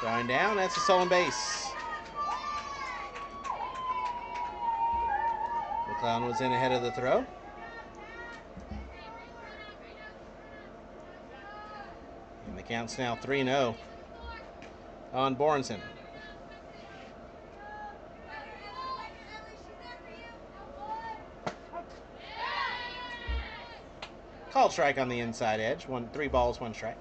Throwing down, that's a stolen base. McClown was in ahead of the throw. And the count's now 3-0 on Borenson. Called strike on the inside edge. 3 balls, 1 strike.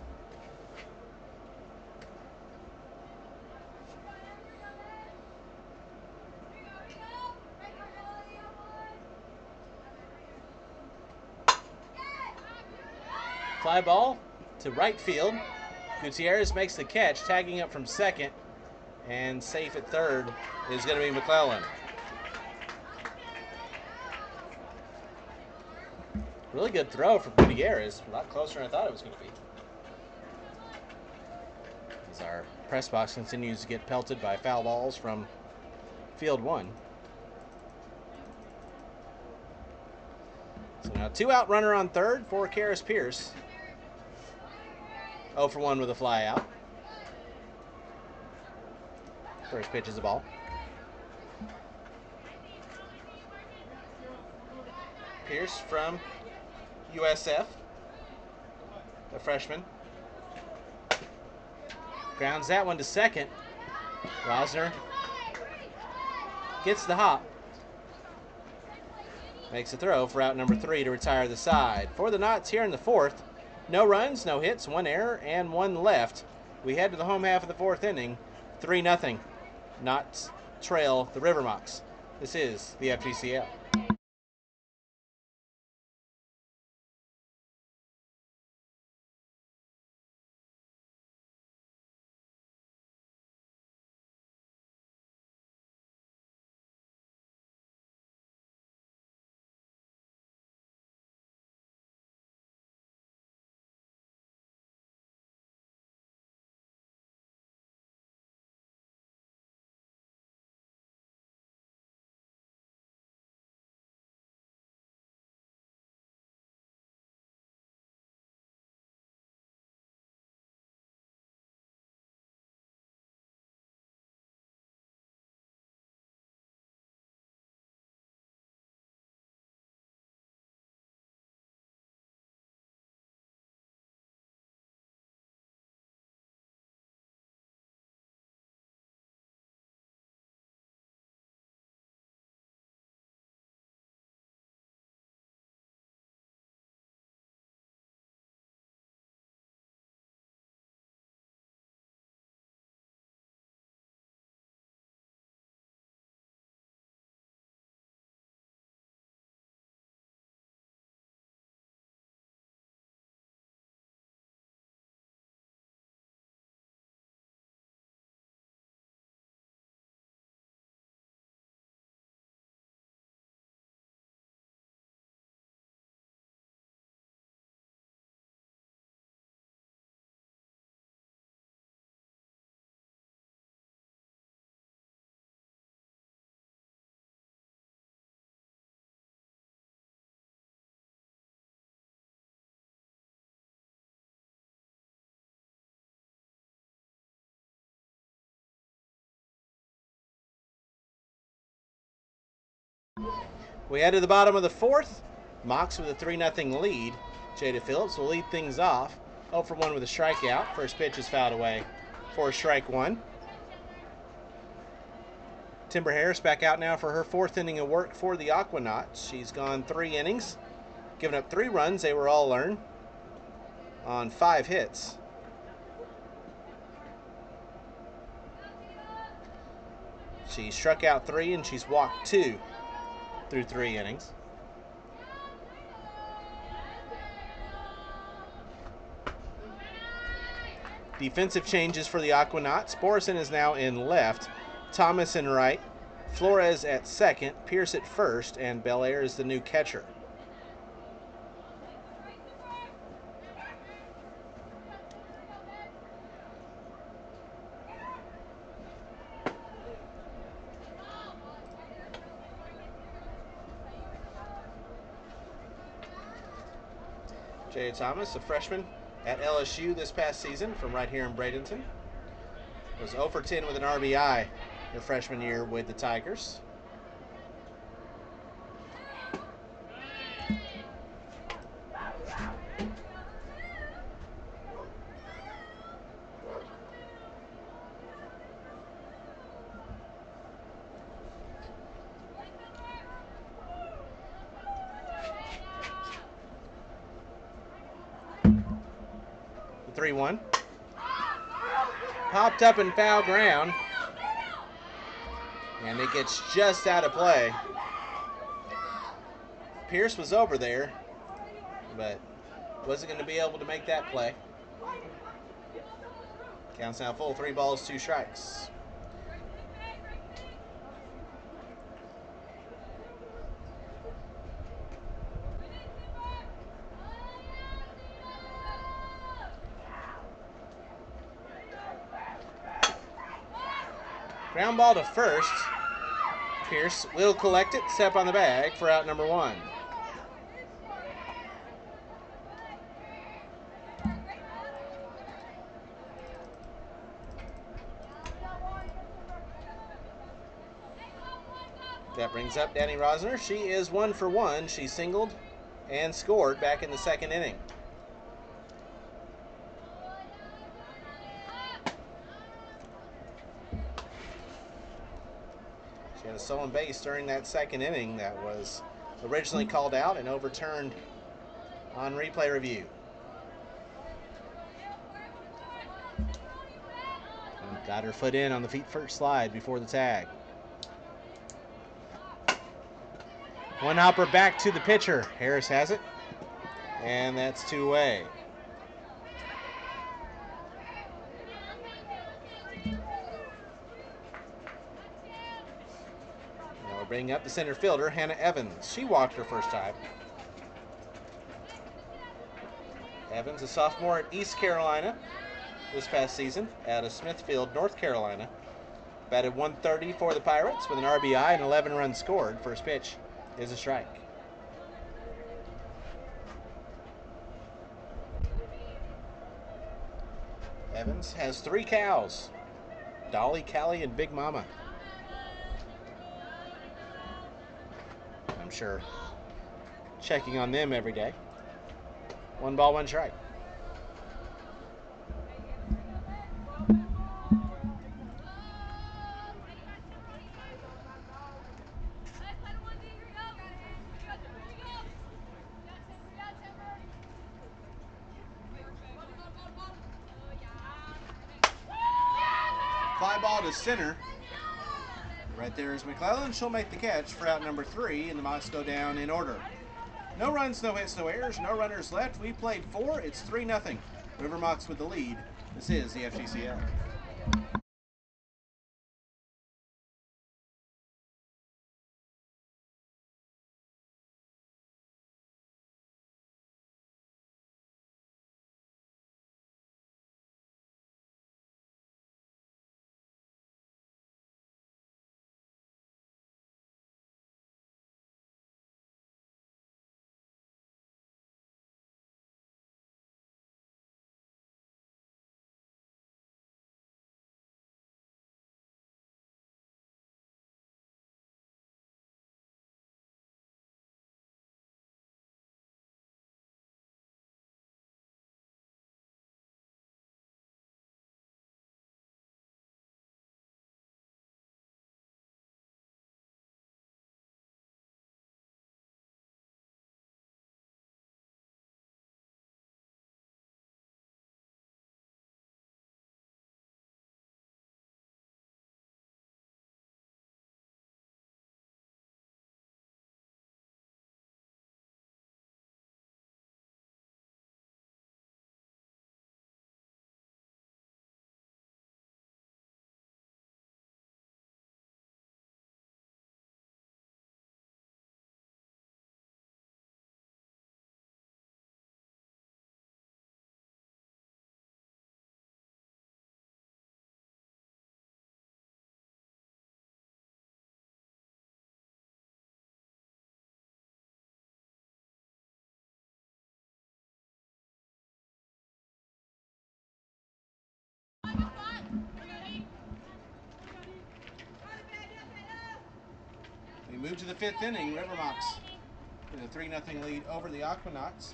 Fly ball to right field. Gutierrez makes the catch, tagging up from second, and safe at third is going to be McClellan. Really good throw from Gutierrez. A lot closer than I thought it was going to be. As our press box continues to get pelted by foul balls from field 1. So now 2-out runner on third for Karis Pierce. 0 for 1 with a fly out. First pitch is a ball. Pierce from USF, the freshman. Grounds that one to second. Rosner gets the hop. Makes a throw for out number 3 to retire the side. For the Knots here in the 4th, no runs, no hits, 1 error, and 1 left. We head to the home half of the 4th inning, 3-0. Knots trail the River Mocs. This is the FGCL. We head to the bottom of the 4th. Mocs with a 3-0 lead. Jada Phillips will lead things off. 0 for 1 with a strikeout. First pitch is fouled away. for strike one. Timber Harris back out now for her 4th inning of work for the Aquanauts. She's gone 3 innings, given up 3 runs. They were all earned on 5 hits. She struck out 3 and she's walked 2 through 3 innings. Defensive changes for the Aquanauts. Borison is now in left, Thomas in right, Flores at second, Pierce at first, and Belair is the new catcher. Jay Thomas, a freshman at LSU this past season from right here in Bradenton, was 0 for 10 with an RBI her freshman year with the Tigers. The 3-1. Popped up in foul ground. And it gets just out of play. Pierce was over there, but wasn't going to be able to make that play. Counts now full, 3 balls, 2 strikes. Ground ball to first. Pierce will collect it, step on the bag for out number 1. That brings up Danny Rosner. She is 1 for 1. She singled and scored back in the 2nd inning. She had a stolen base during that 2nd inning that was originally called out and overturned on replay review. And got her foot in on the feet first slide before the tag. One hopper back to the pitcher. Harris has it, and that's 2 away. Now we're bringing up the center fielder, Hannah Evans. She walked her first time. Evans, a sophomore at East Carolina this past season, out of Smithfield, North Carolina. Batted 130 for the Pirates with an RBI and 11 runs scored. First pitch is a strike. Evans has 3 cows, Dolly, Callie, and Big Mama. I'm sure checking on them every day. 1 ball, 1 strike. Fly ball to center. Right there is McClellan. She'll make the catch for out number 3, and the Mocs go down in order. No runs, no hits, no errors, no runners left. We played 4. It's 3-0. River Mocs with the lead. This is the FGCL. move to the 5th inning. River Mocs with a 3-0 lead over the Aquanauts.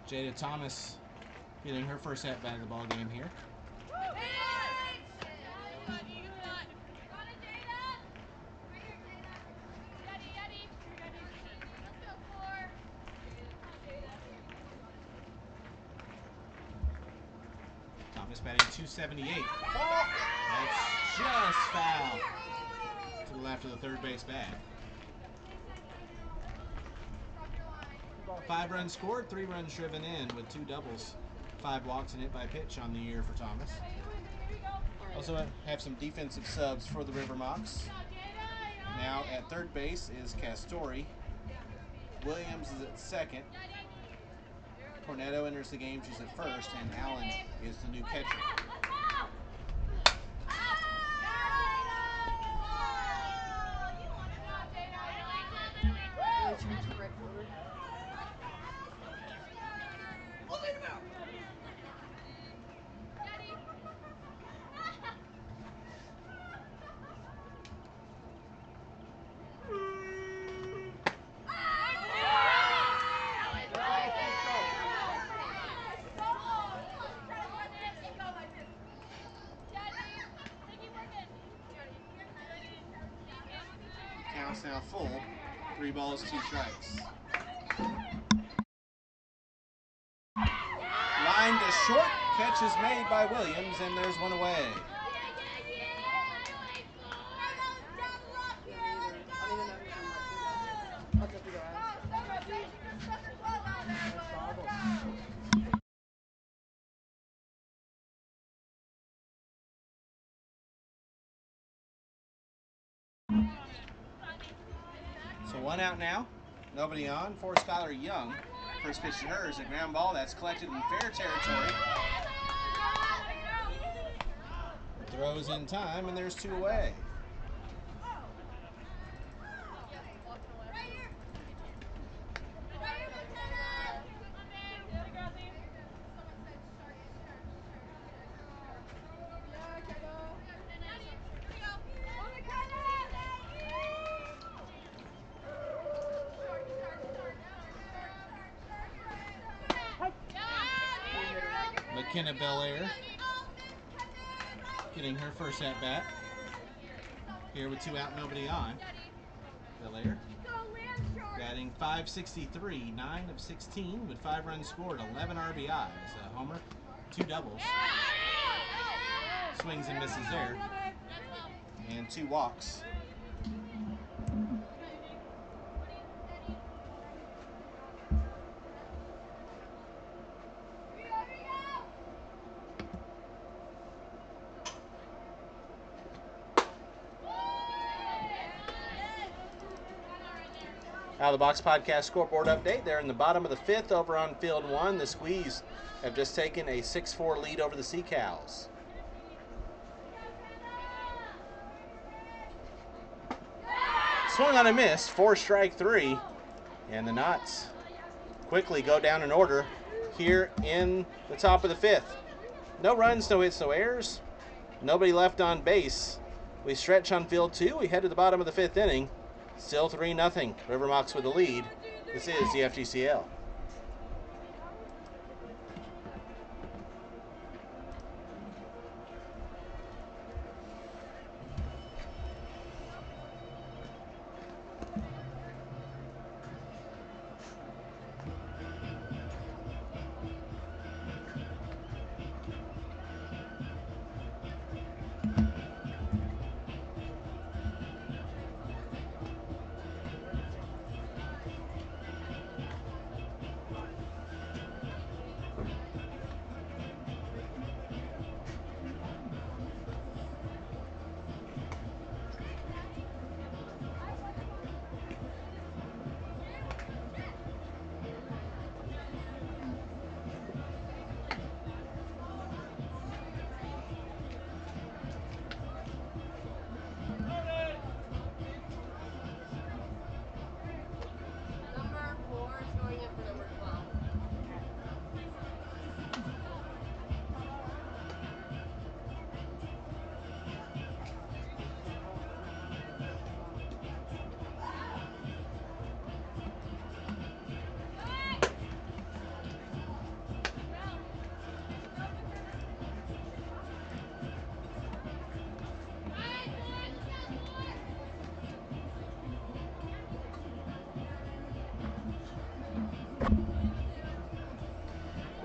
Jada Thomas getting her first at-bat of the ball game here. Thomas batting .278. That's just foul to the left of the third base bag. 5 runs scored, 3 runs driven in with 2 doubles, 5 walks and hit by pitch on the year for Thomas. Also have some defensive subs for the River Mocs. Now at third base is Castori. Williams is at second. Cornetto enters the game, she's at first, and Allen is the new catcher. Count's now full. 3 balls, 2 strikes. Line to short. Catch is made by Williams, and there's one away. So 1 out now. Nobody on for Skylar Young. First pitch to her is a ground ball that's collected in fair territory. Throws in time, and there's 2 away. McKenna Belair getting her first at bat. Here with 2 out, nobody on. Belair batting .563, 9 of 16 with 5 runs scored, 11 RBIs, a homer, 2 doubles. Swings and misses there, and 2 walks. Out of the Box Podcast scoreboard update. They're in the bottom of the 5th over on field 1. The Squeeze have just taken a 6-4 lead over the Sea Cows. Swung on a miss, 4 strike 3, and the Knots quickly go down in order here in the top of the 5th. No runs, no hits, no errors. Nobody left on base. We stretch on field 2. We head to the bottom of the 5th inning. Still 3-0. River Mocs with the lead. This is the FGCL.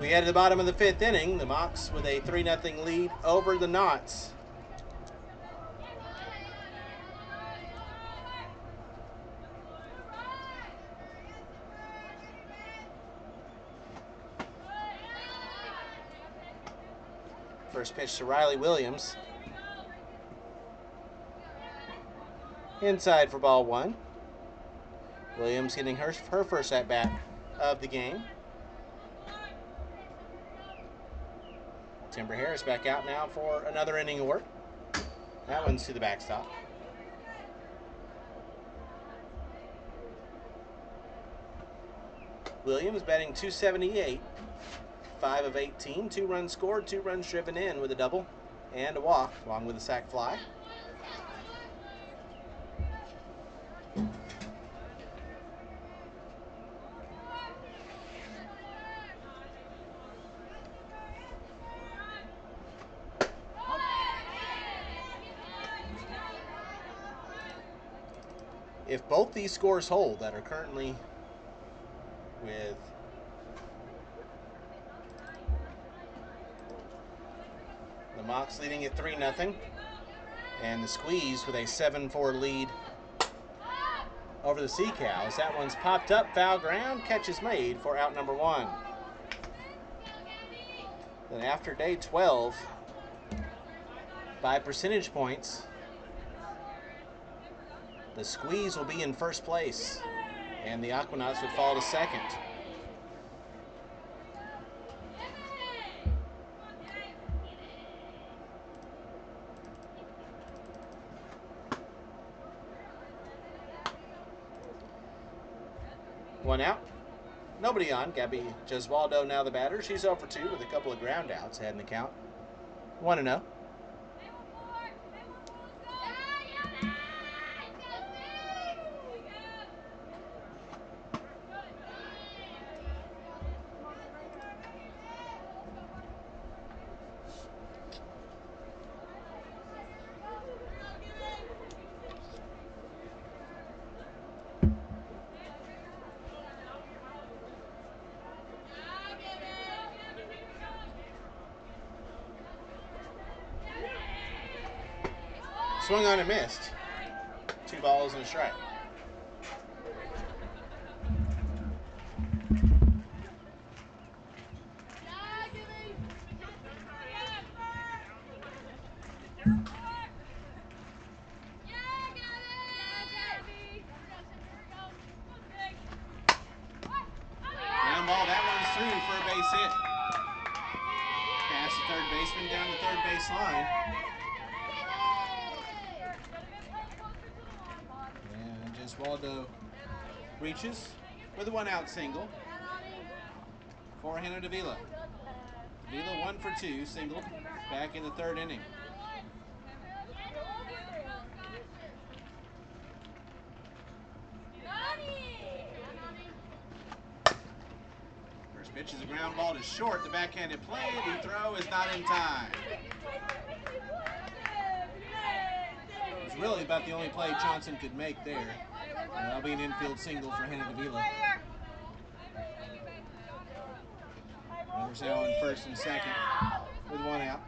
We head to the bottom of the 5th inning. The Mocs with a 3-0 lead over the Knots. First pitch to Riley Williams. Inside for ball 1. Williams getting her first at-bat of the game. Timber Harris back out now for another inning of work. That one's to the backstop. Williams batting .278. 5 of 18, 2 runs scored, 2 runs driven in with a double and a walk, along with a sac fly. If both these scores hold that are currently with the Mocs leading at 3-0, and the Squeeze with a 7-4 lead over the Sea Cows. That one's popped up, foul ground, catch is made for out number 1. Then after day 12, by percentage points, the Squeeze will be in first place, and the Aquanauts would fall to second. One out. Nobody on. Gabby Gesualdo now the batter. She's 0 for 2 with a couple of ground outs ahead in the count. 1-0. Swung on and missed. 2 balls and a strike. Ground ball, that one's through for a base hit. Past the third baseman down the third base line. And Gesualdo reaches with a 1-out single for Hannah Davila. Davila 1 for 2, single, back in the 3rd inning. First pitch is a ground ball to short. The backhanded play. The throw is not in time. It was really about the only play Johnson could make there. And that'll be an infield single for Hannah Davila. Runners now in first and second with 1 out.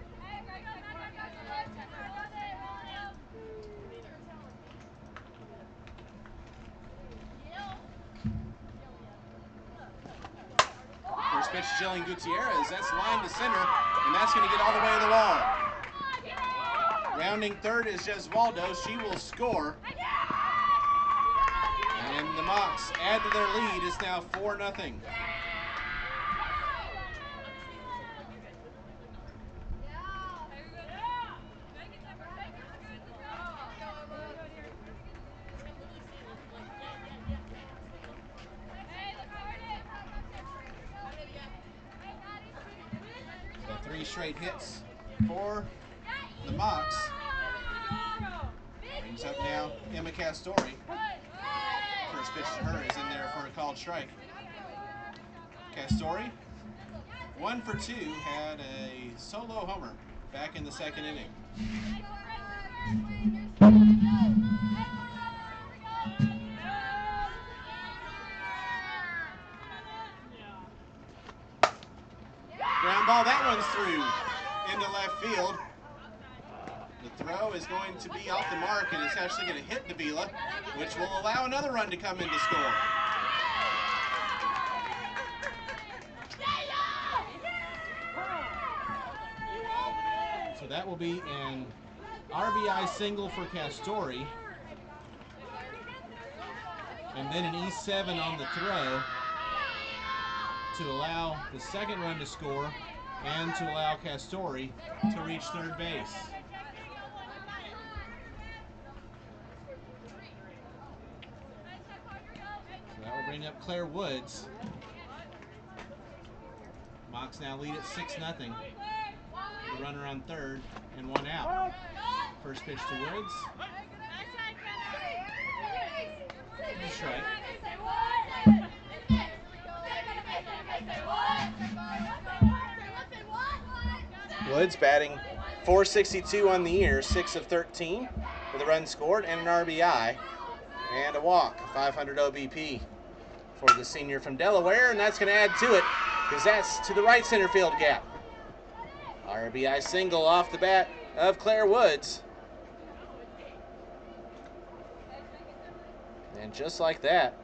First pitch to Jillian Gutierrez. That's lined to center, and that's going to get all the way to the wall. Rounding third is Gesualdo. She will score. And the Mocs add to their lead. It's now 4-0. So 3 straight hits for the Mocs. Brings up now Emma Castori. First pitch to her is in there for a called strike. Castori, 1 for 2, had a solo homer back in the 2nd inning. ball. That one's through into left field. The throw is going to be off the mark, and it's actually going to hit Davila, which will allow another run to come in to score. So that will be an RBI single for Castori, and then an E7 on the throw to allow the second run to score and to allow Castori to reach third base. So that will bring up Claire Woods. Mocs now lead at 6-0. The runner on third and one out. First pitch to Woods. Strike. Woods batting .462 on the year, 6 of 13 with a run scored and an RBI and a walk, 500 OBP for the senior from Delaware, and that's going to add to it because that's to the right center field gap. RBI single off the bat of Claire Woods. And just like that,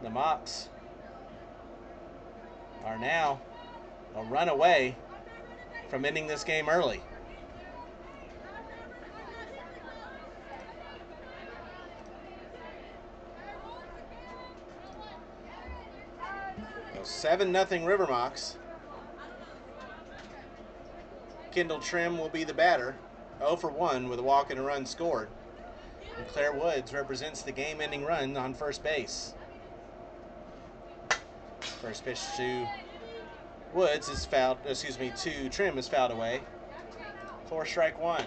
the Mocs are now a run away from ending this game early. So 7-0 River Mocs. Kendall Trim will be the batter, 0 for 1 with a walk and a run scored. And Claire Woods represents the game-ending run on first base. First pitch to Woods is fouled, to Trim is fouled away. 4 strike 1.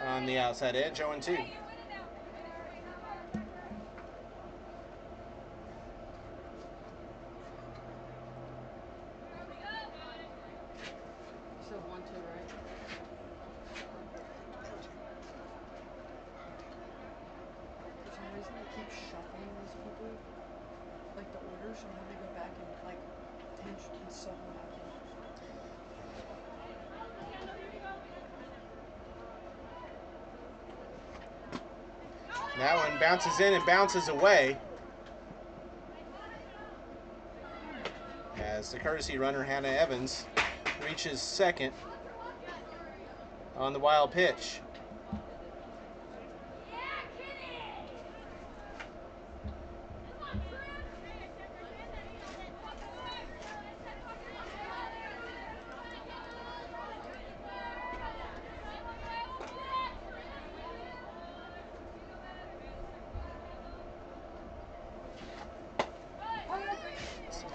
On the outside edge, 0-2. So 1-2, right? For some reason they keep shuffling these people, like the orders, and then they go back and like change and so happy. That one bounces in and bounces away as the courtesy runner, Hannah Evans, reaches second on the wild pitch.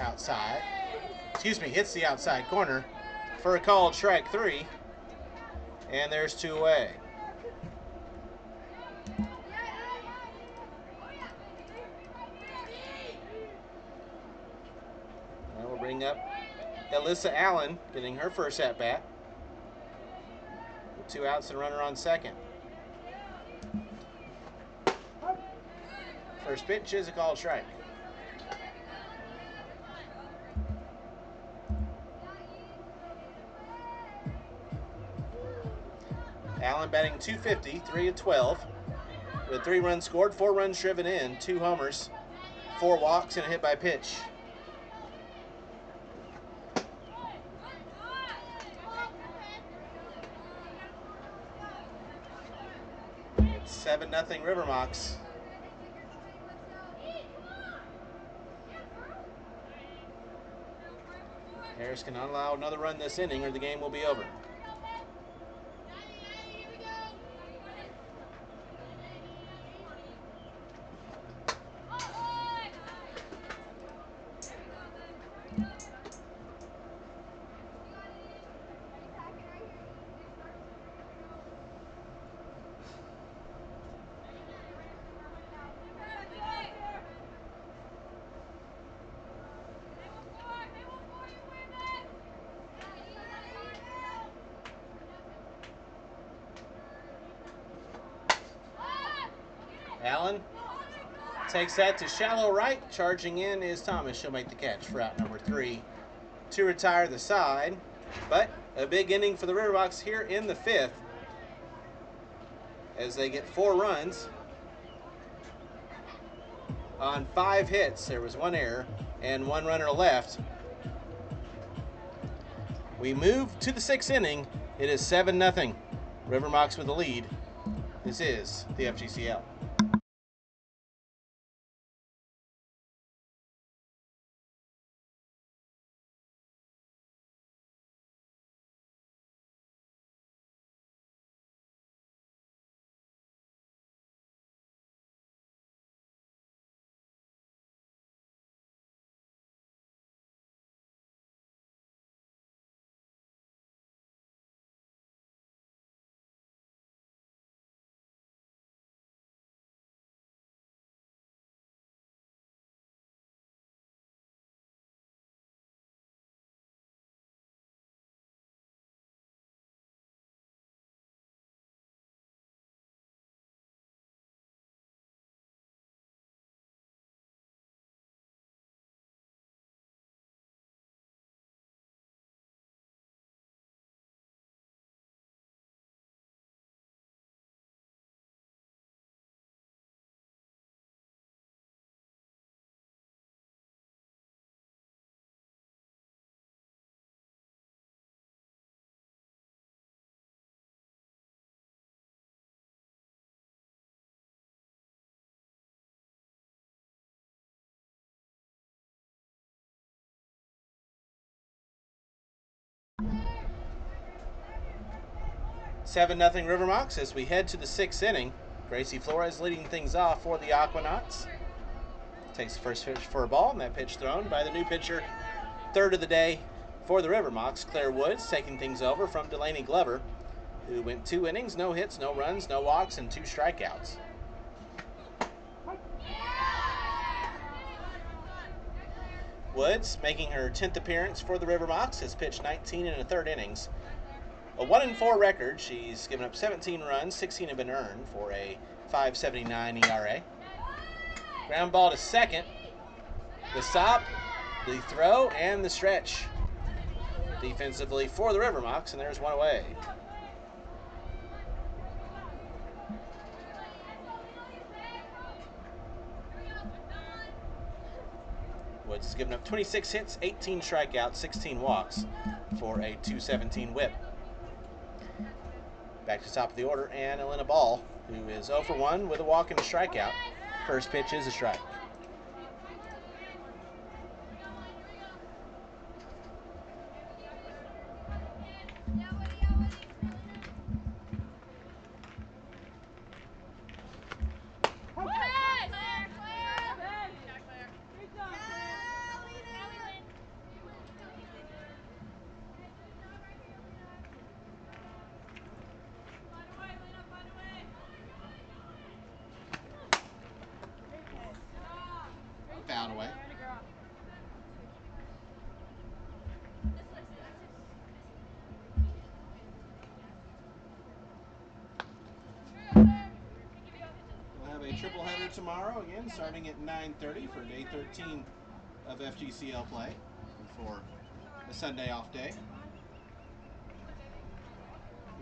Outside. Hits the outside corner for a called strike 3. And there's 2 away. That will bring up Alyssa Allen, getting her first at bat. With 2 outs and a runner on second. First pitch is a called strike. Allen batting .250, 3 of 12, with 3 runs scored, 4 runs driven in, 2 homers, 4 walks, and a hit by pitch. It's 7-0 River Mocs. Harris cannot allow another run this inning or the game will be over. Allen takes that to shallow right. Charging in is Thomas. She'll make the catch for out number 3 to retire the side. But a big inning for the Riverhawks here in the 5th as they get 4 runs on 5 hits. There was 1 error and 1 runner left. We move to the 6th inning. It is 7-0. Riverhawks with the lead. This is the FGCL. Seven nothing Riverhawks as we head to the 6th inning. Gracie Flores leading things off for the Aquanauts. Takes the first pitch for a ball, and that pitch thrown by the new pitcher. 3rd of the day for the Riverhawks. Claire Woods taking things over from Delaney Glover, who went 2 innings, no hits, no runs, no walks, and 2 strikeouts. Woods, making her 10th appearance for the Riverhawks, has pitched 19 1/3 innings. A 1-4 record. She's given up 17 runs, 16 have been earned for a 5.79 ERA. Ground ball to second. The stop, the throw, and the stretch defensively for the Riverhawks, and there's 1 away. Woods has given up 26 hits, 18 strikeouts, 16 walks for a 2.17 whip. Back to top of the order, and Elena Ball, who is 0 for 1 with a walk and a strikeout. First pitch is a strike. Foul away. We'll have a triple header tomorrow again, starting at 9:30 for day 13 of FGCL play before the Sunday off day.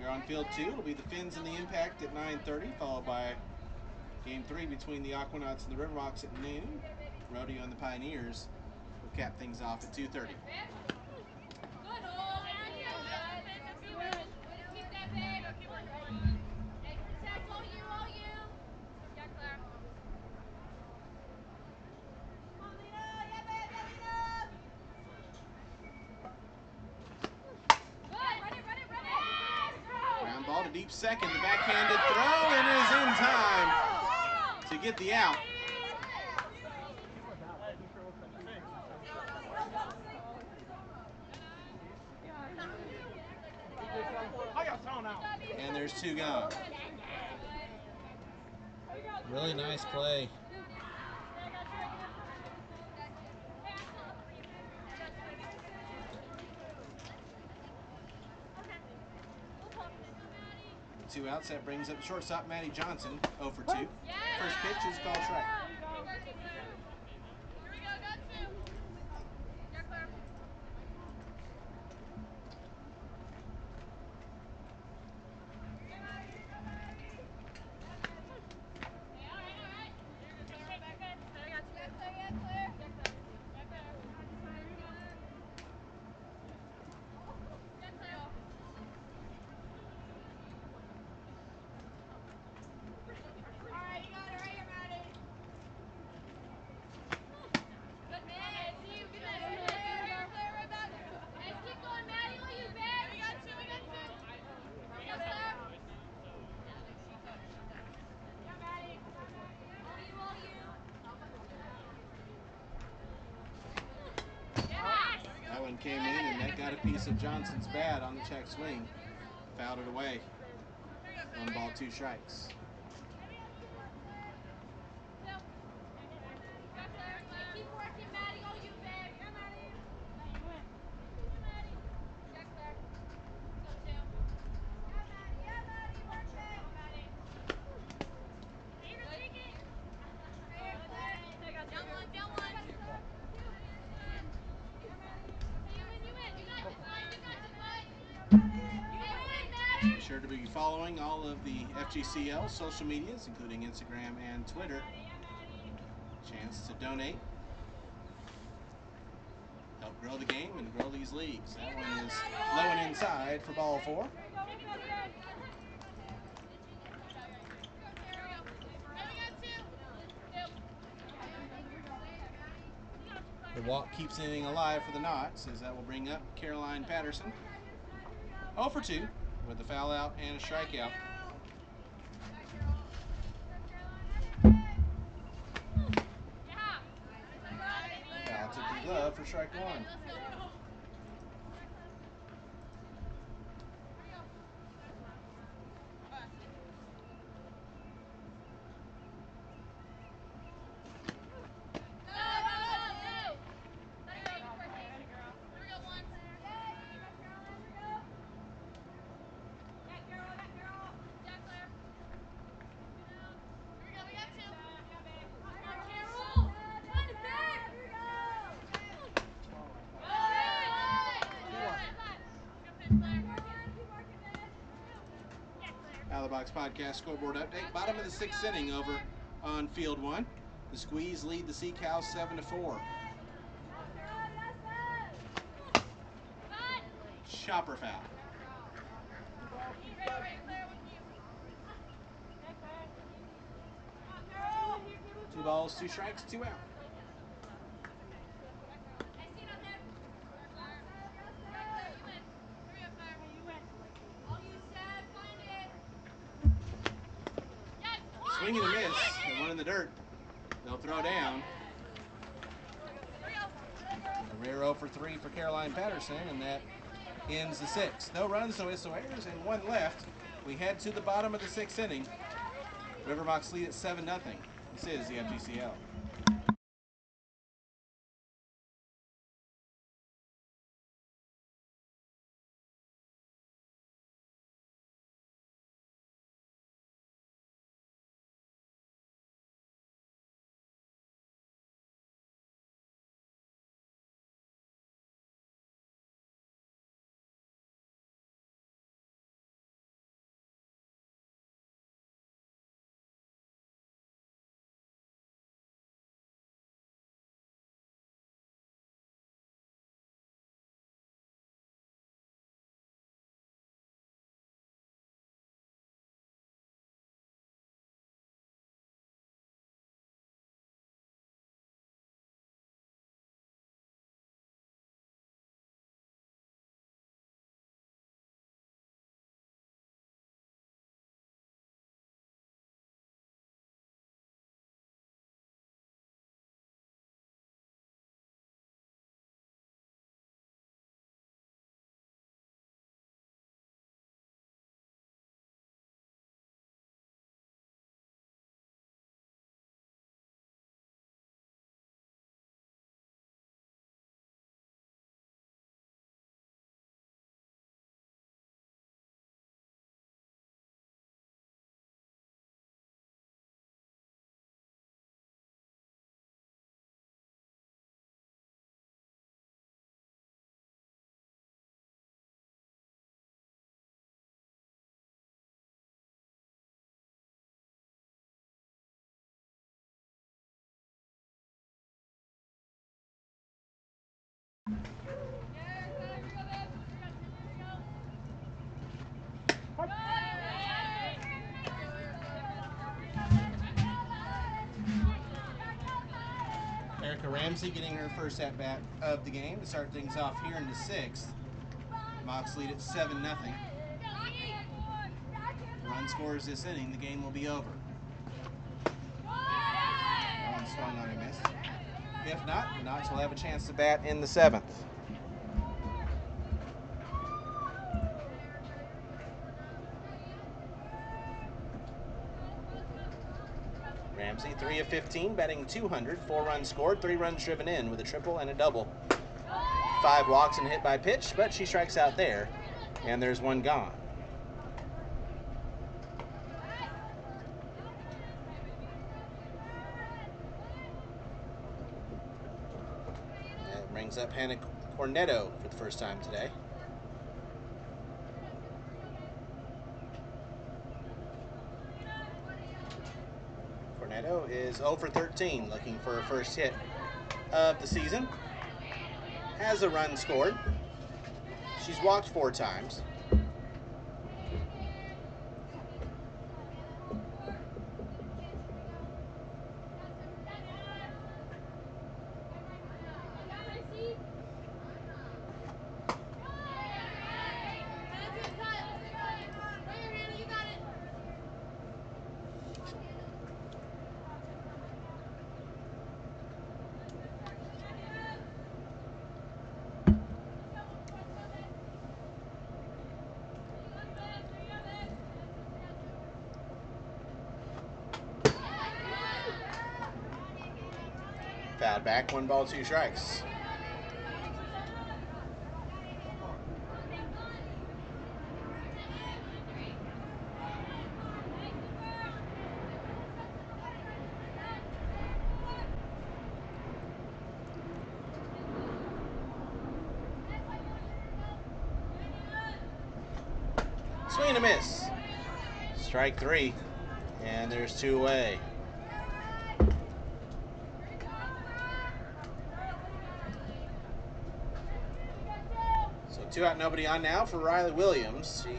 Here on field 2 will be the Finns and the Impact at 9:30, followed by game 3 between the Aquanauts and the Riverhawks at noon. Rodeo and the Pioneers will cap things off at 2:30. Ground ball to deep second. The backhanded throw and is in time to get the out. And there's 2 gone. Really nice play. 2 outs. That brings up shortstop Maddie Johnson, 0 for 2. First pitch is called strike. That one came in, and that got a piece of Johnson's bat on the check swing. Fouled it away. 1 ball, 2 strikes. Be sure to be following all of the FGCL social medias, including Instagram and Twitter. Chance to donate. Help grow the game and grow these leagues. That one is low and inside for ball 4. The walk keeps the inning alive for the Knots, as that will bring up Caroline Patterson, 0 for 2, with a foul out and a strikeout. Foul took the glove for strike 1. Out of the Box Podcast scoreboard update. Bottom of the 6th inning over on field 1. The Squeeze lead the Sea Cows 7 to 4. Chopper foul. 2 balls, 2 strikes, 2 out. Swing and a miss, and one in the dirt. They'll throw down. A rare 0 for 3 for Caroline Patterson, and that ends the 6th. No runs, no hits, no errors, and 1 left. We head to the bottom of the 6th inning. River Mocs lead at 7-0. This is the FGCL. Erica Ramsey getting her first at bat of the game to start things off here in the 6th. Mocs lead at 7-0. Run scores this inning, the game will be over. One swung on a miss. If not, the Knots will have a chance to bat in the 7th. Ramsey, 3 of 15, batting 200, 4 runs scored, 3 runs driven in with a triple and a double. 5 walks and hit by pitch, but she strikes out there, and there's one gone. That brings up Hannah Cornetto for the first time today. Cornetto is 0 for 13, looking for her first hit of the season. Has a run scored. She's walked 4 times. Fouled back, 1 ball, 2 strikes. Swing and a miss. Strike 3, and there's 2 away. So 2 out, nobody on now for Riley Williams. She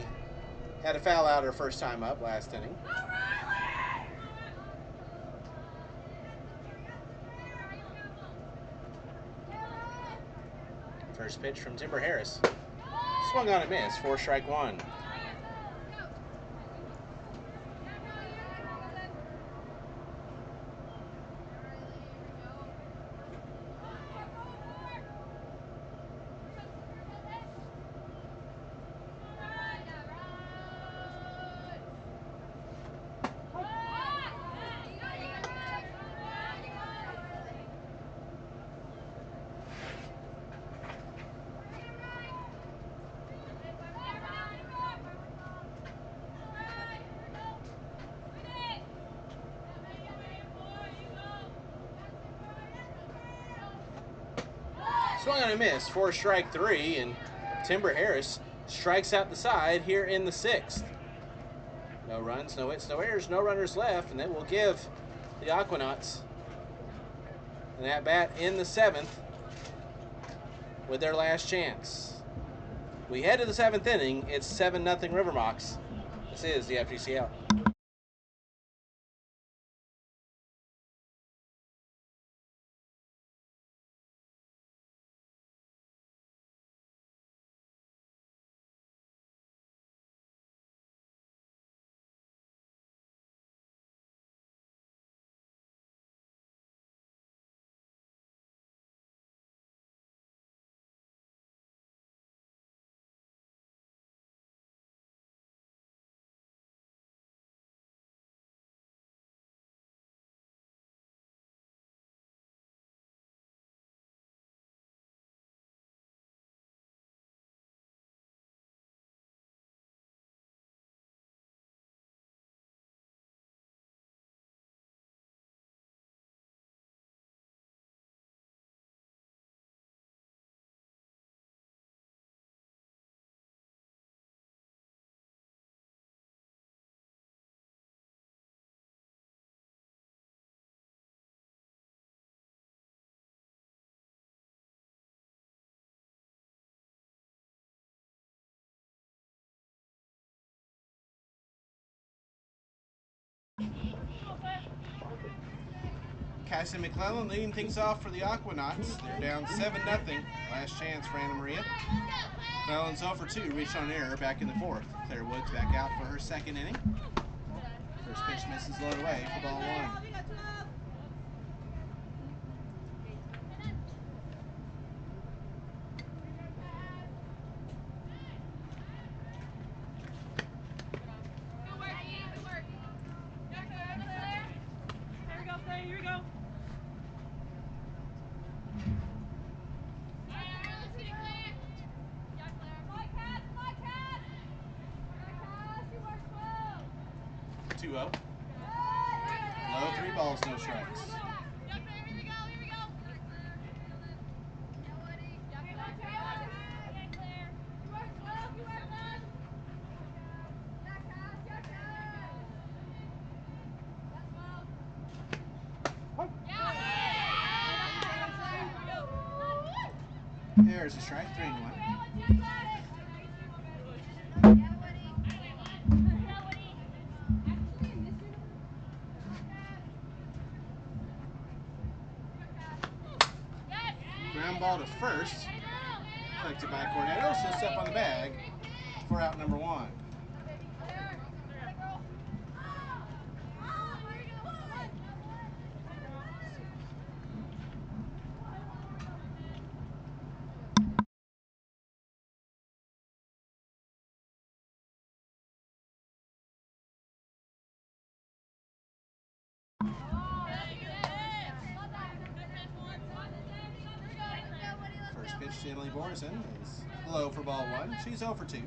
had a foul out her first time up last inning. First pitch from Timber Harris. Swung on a miss, 4 strike 1. Swung on a miss, 4 strike 3, and Timber Harris strikes out the side here in the 6th. No runs, no hits, no errors, no runners left, and that will give the Aquanauts an at-bat in the 7th with their last chance. We head to the 7th inning. It's 7-0 River Mocs. This is the FGCL. Cassie McClellan leading things off for the Aquanauts. They're down 7-0. Last chance for Anna Maria. McClellan's 0 for 2, reached on error back in the fourth. Claire Woods back out for her second inning. First pitch misses low away for ball one. 2-0. Low, 3 balls, no strikes. There's a strike, 3-1. Ground ball to first. Collected by Cornetto, so step on the bag for out number 1. First pitch to Emily Borison is low for ball 1. She's 0 for 2.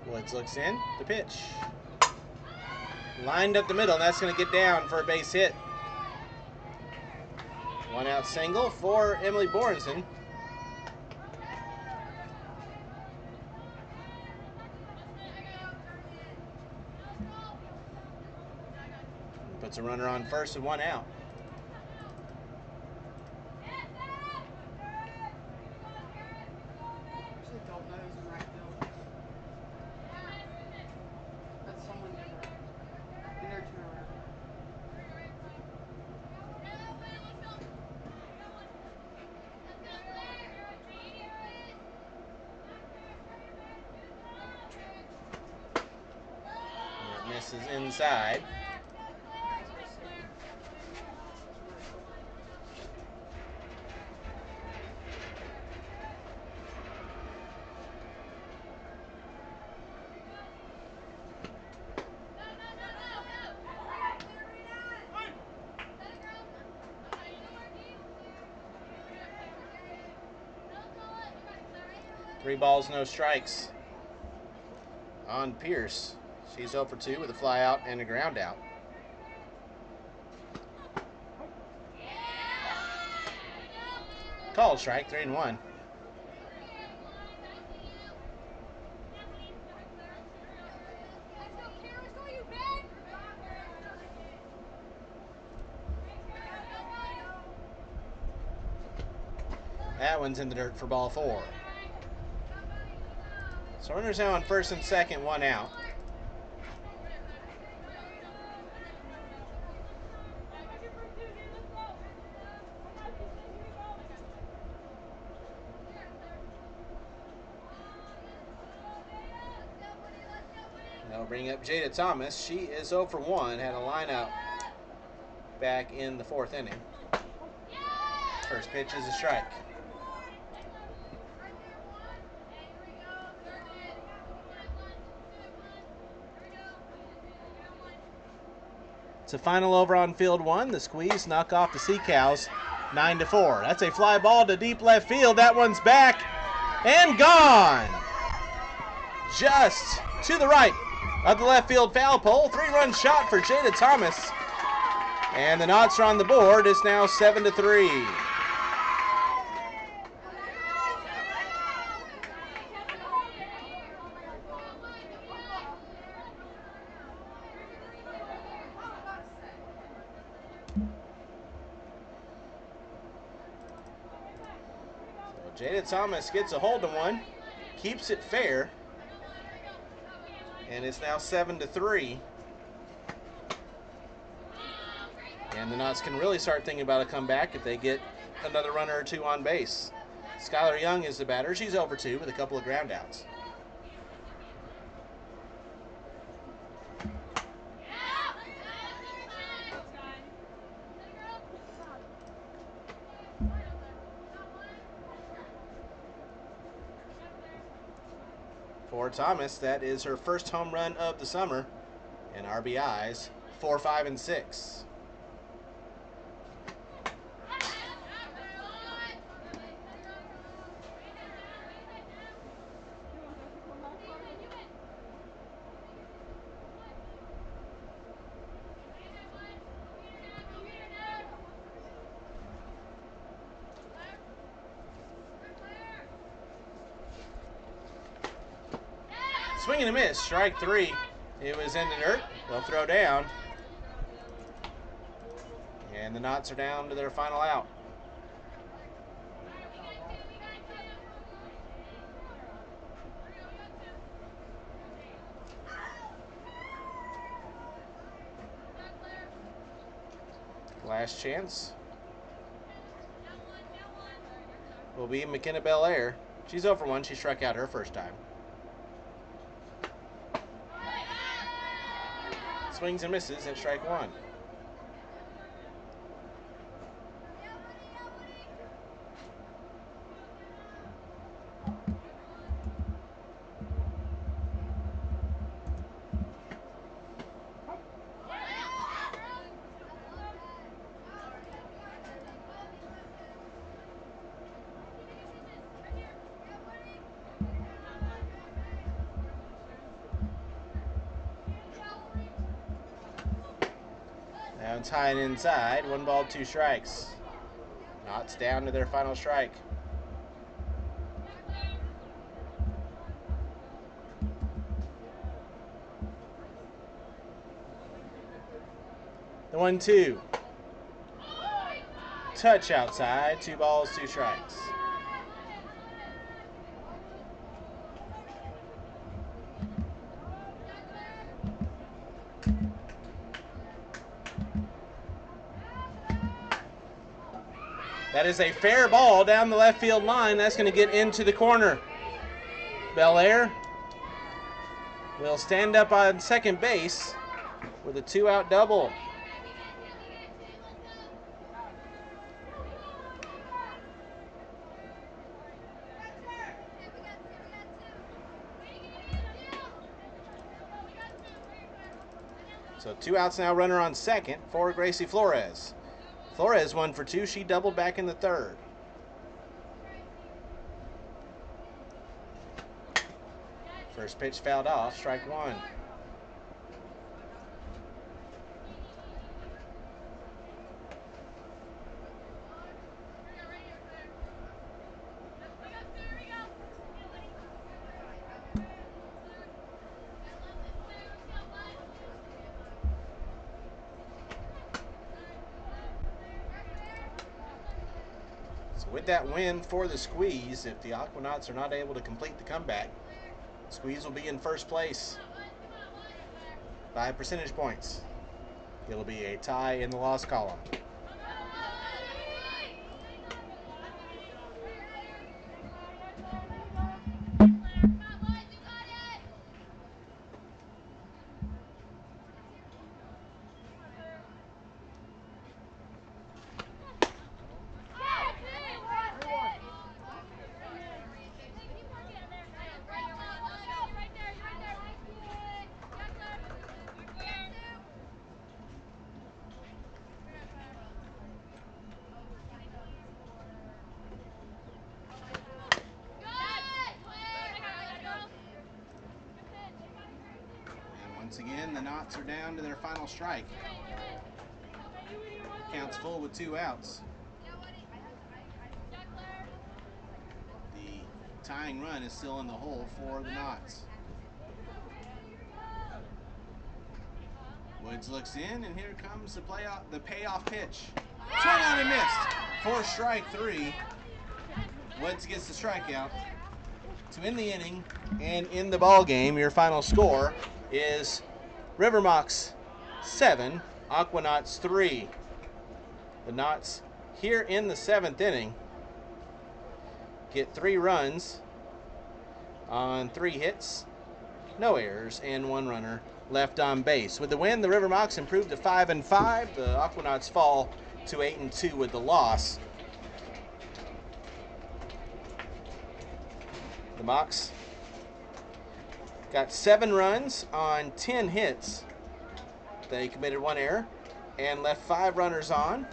Woods looks in, the pitch. Lined up the middle, and that's going to get down for a base hit. 1 out single for Emily Borison. Puts a runner on first and 1 out. Actually, don't know who's in right field. That's someone different. Been there 2 in a row. And it misses inside. Three balls, no strikes on Pierce. She's 0 for 2 with a fly out and a ground out. Called strike, 3-1. That one's in the dirt for ball 4. So runners now on first and second, 1 out. They'll bring up Jada Thomas. She is 0 for 1. Had a lineup back in the 4th inning. First pitch is a strike. It's a final over on field 1. The Squeeze knock off the Sea Cows 9-4. That's a fly ball to deep left field. That one's back and gone. Just to the right of the left field foul pole. 3-run shot for Jada Thomas. And the Knots are on the board. It's now 7-3. Jada Thomas gets a hold of one, keeps it fair, and it's now 7-3. And the Knots can really start thinking about a comeback if they get another runner or two on base. Skylar Young is the batter. She's over 2 with a couple of ground outs. For Thomas, that is her first home run of the summer, and RBIs 4, 5, and 6. Swing and a miss, strike 3. It was in the dirt. They'll throw down. And the Knots are down to their final out. Last chance will be McKenna Belair. She's 0 for 1. She struck out her first time. Swings and misses at strike 1. Now it's high and inside. 1 ball, 2 strikes. Knots down to their final strike. The 1-2. Touch outside. 2 balls, 2 strikes. That is a fair ball down the left field line. That's going to get into the corner. Belair will stand up on second base with a 2-out double. So 2 outs now, runner on second for Gracie Flores. Flores 1 for 2. She doubled back in the third. First pitch fouled off, strike 1. With that win for the Squeeze, if the Aquanauts are not able to complete the comeback, Squeeze will be in first place by percentage points. It'll be a tie in the loss column. again, the Knots are down to their final strike. Counts full with 2 outs. The tying run is still in the hole for the Knots. Woods looks in, and here comes the payoff pitch. Swung on and missed for strike 3. Woods gets the strikeout to end the inning, and in the ball game, your final score is River Mocs 7, Aquanauts 3. The Knots here in the 7th inning get 3 runs on 3 hits, no errors, and 1 runner left on base. With the win, the River Mocs improved to 5-5. The Aquanauts fall to 8-2 with the loss. The Mocs got 7 runs on 10 hits. They committed 1 error and left 5 runners on.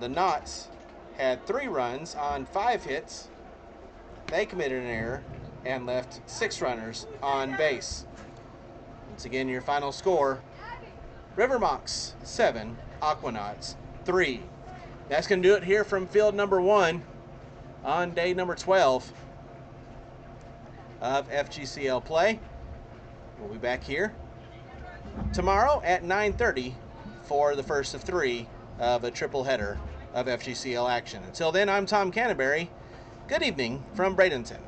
The Knots had 3 runs on 5 hits. They committed an error and left 6 runners on base. Once again, your final score, River Mocs 7, Aquanauts 3. That's going to do it here from field number 1 on day number 12 of FGCL play. We'll be back here tomorrow at 9:30 for the first of 3 of a triple header of FGCL action. Until then, I'm Tom Canterbury. Good evening from Bradenton.